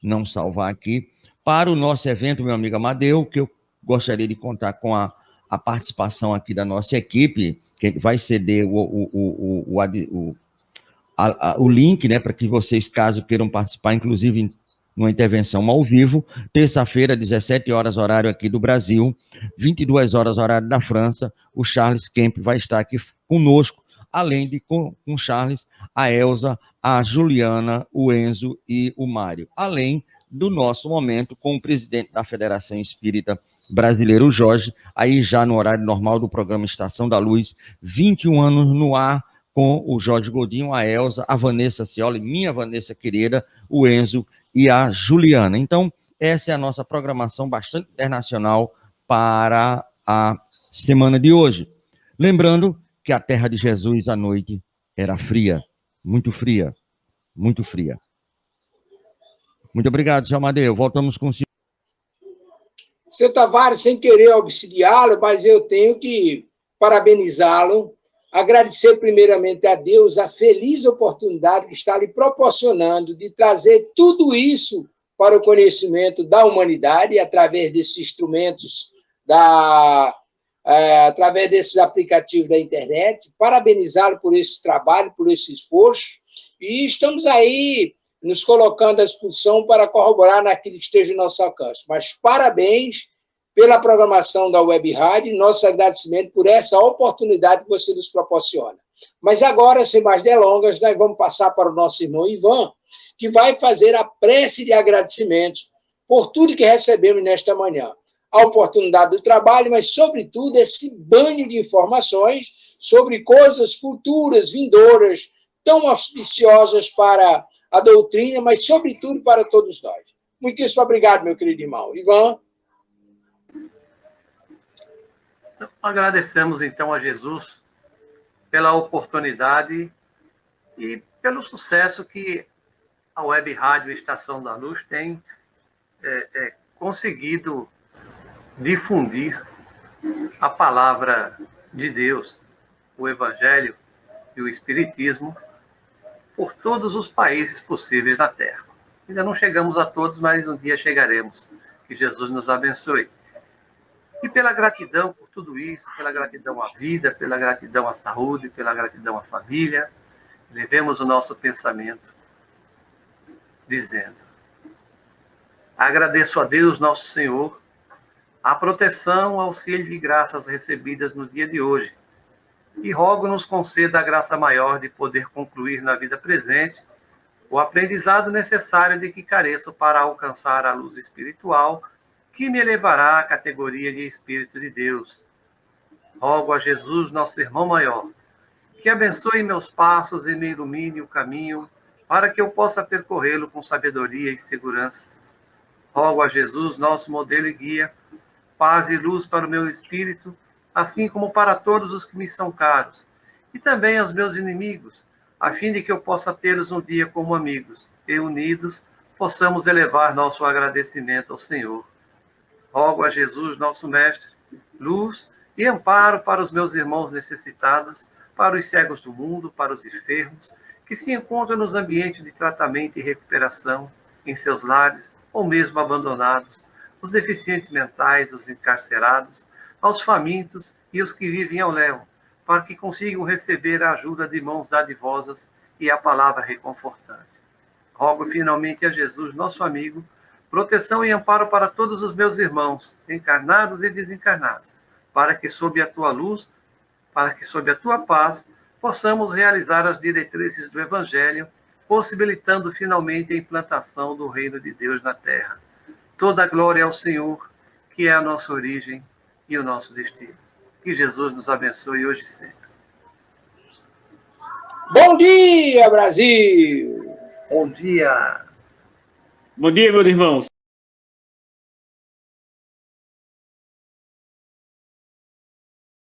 não salvar aqui, para o nosso evento, meu amigo Amadeu, que eu gostaria de contar com a participação aqui da nossa equipe, que vai ceder o link, né, para que vocês, caso queiram participar, inclusive numa intervenção ao vivo, terça-feira, 17 horas, horário aqui do Brasil, 22 horas, horário da França, o Charles Kemp vai estar aqui conosco, além de com o Charles, a Elza, a Juliana, o Enzo e o Mário, além do nosso momento com o presidente da Federação Espírita Brasileira, o Jorge, aí já no horário normal do programa Estação da Luz, 21 anos no ar, com o Jorge Godinho, a Elza, a Vanessa Cioli, minha Vanessa querida, o Enzo e a Juliana. Então, essa é a nossa programação bastante internacional para a semana de hoje. Lembrando que a terra de Jesus à noite era fria, muito fria, muito fria. Muito obrigado, seu Amadeu. Voltamos com o senhor. Seu Tavares, sem querer obsidiá-lo, mas eu tenho que parabenizá-lo, agradecer primeiramente a Deus a feliz oportunidade que está lhe proporcionando de trazer tudo isso para o conhecimento da humanidade, através desses instrumentos, através desses aplicativos da internet. Parabenizá-lo por esse trabalho, por esse esforço, e estamos aí nos colocando à disposição para corroborar naquilo que esteja no nosso alcance. Mas parabéns pela programação da Web Rádio, nosso agradecimento por essa oportunidade que você nos proporciona. Mas agora, sem mais delongas, nós vamos passar para o nosso irmão Ivan, que vai fazer a prece de agradecimentos por tudo que recebemos nesta manhã. A oportunidade do trabalho, mas, sobretudo, esse banho de informações sobre coisas futuras, vindouras, tão auspiciosas para a doutrina, mas, sobretudo, para todos nós. Muitíssimo obrigado, meu querido irmão. Ivan? Então, agradecemos, então, a Jesus pela oportunidade e pelo sucesso que a Web Rádio Estação da Luz tem conseguido difundir a palavra de Deus, o Evangelho e o Espiritismo por todos os países possíveis da Terra. Ainda não chegamos a todos, mas um dia chegaremos. Que Jesus nos abençoe. E pela gratidão por tudo isso, pela gratidão à vida, pela gratidão à saúde, pela gratidão à família, levemos o nosso pensamento dizendo: agradeço a Deus, nosso Senhor, a proteção, auxílio e graças recebidas no dia de hoje, e rogo nos conceda a graça maior de poder concluir na vida presente o aprendizado necessário de que careço para alcançar a luz espiritual que me elevará à categoria de Espírito de Deus. Rogo a Jesus, nosso irmão maior, que abençoe meus passos e me ilumine o caminho para que eu possa percorrê-lo com sabedoria e segurança. Rogo a Jesus, nosso modelo e guia, paz e luz para o meu espírito, assim como para todos os que me são caros, e também aos meus inimigos, a fim de que eu possa tê-los um dia como amigos, e unidos possamos elevar nosso agradecimento ao Senhor. Rogo a Jesus, nosso Mestre, luz e amparo para os meus irmãos necessitados, para os cegos do mundo, para os enfermos, que se encontram nos ambientes de tratamento e recuperação, em seus lares, ou mesmo abandonados, os deficientes mentais, os encarcerados, aos famintos e os que vivem ao léu, para que consigam receber a ajuda de mãos dadivosas e a palavra reconfortante. Rogo finalmente a Jesus, nosso amigo, proteção e amparo para todos os meus irmãos, encarnados e desencarnados, para que sob a tua luz, para que sob a tua paz, possamos realizar as diretrizes do Evangelho, possibilitando finalmente a implantação do reino de Deus na terra. Toda a glória ao Senhor, que é a nossa origem e o nosso destino. Que Jesus nos abençoe hoje e sempre. Bom dia, Brasil! Bom dia! Bom dia, meus irmãos.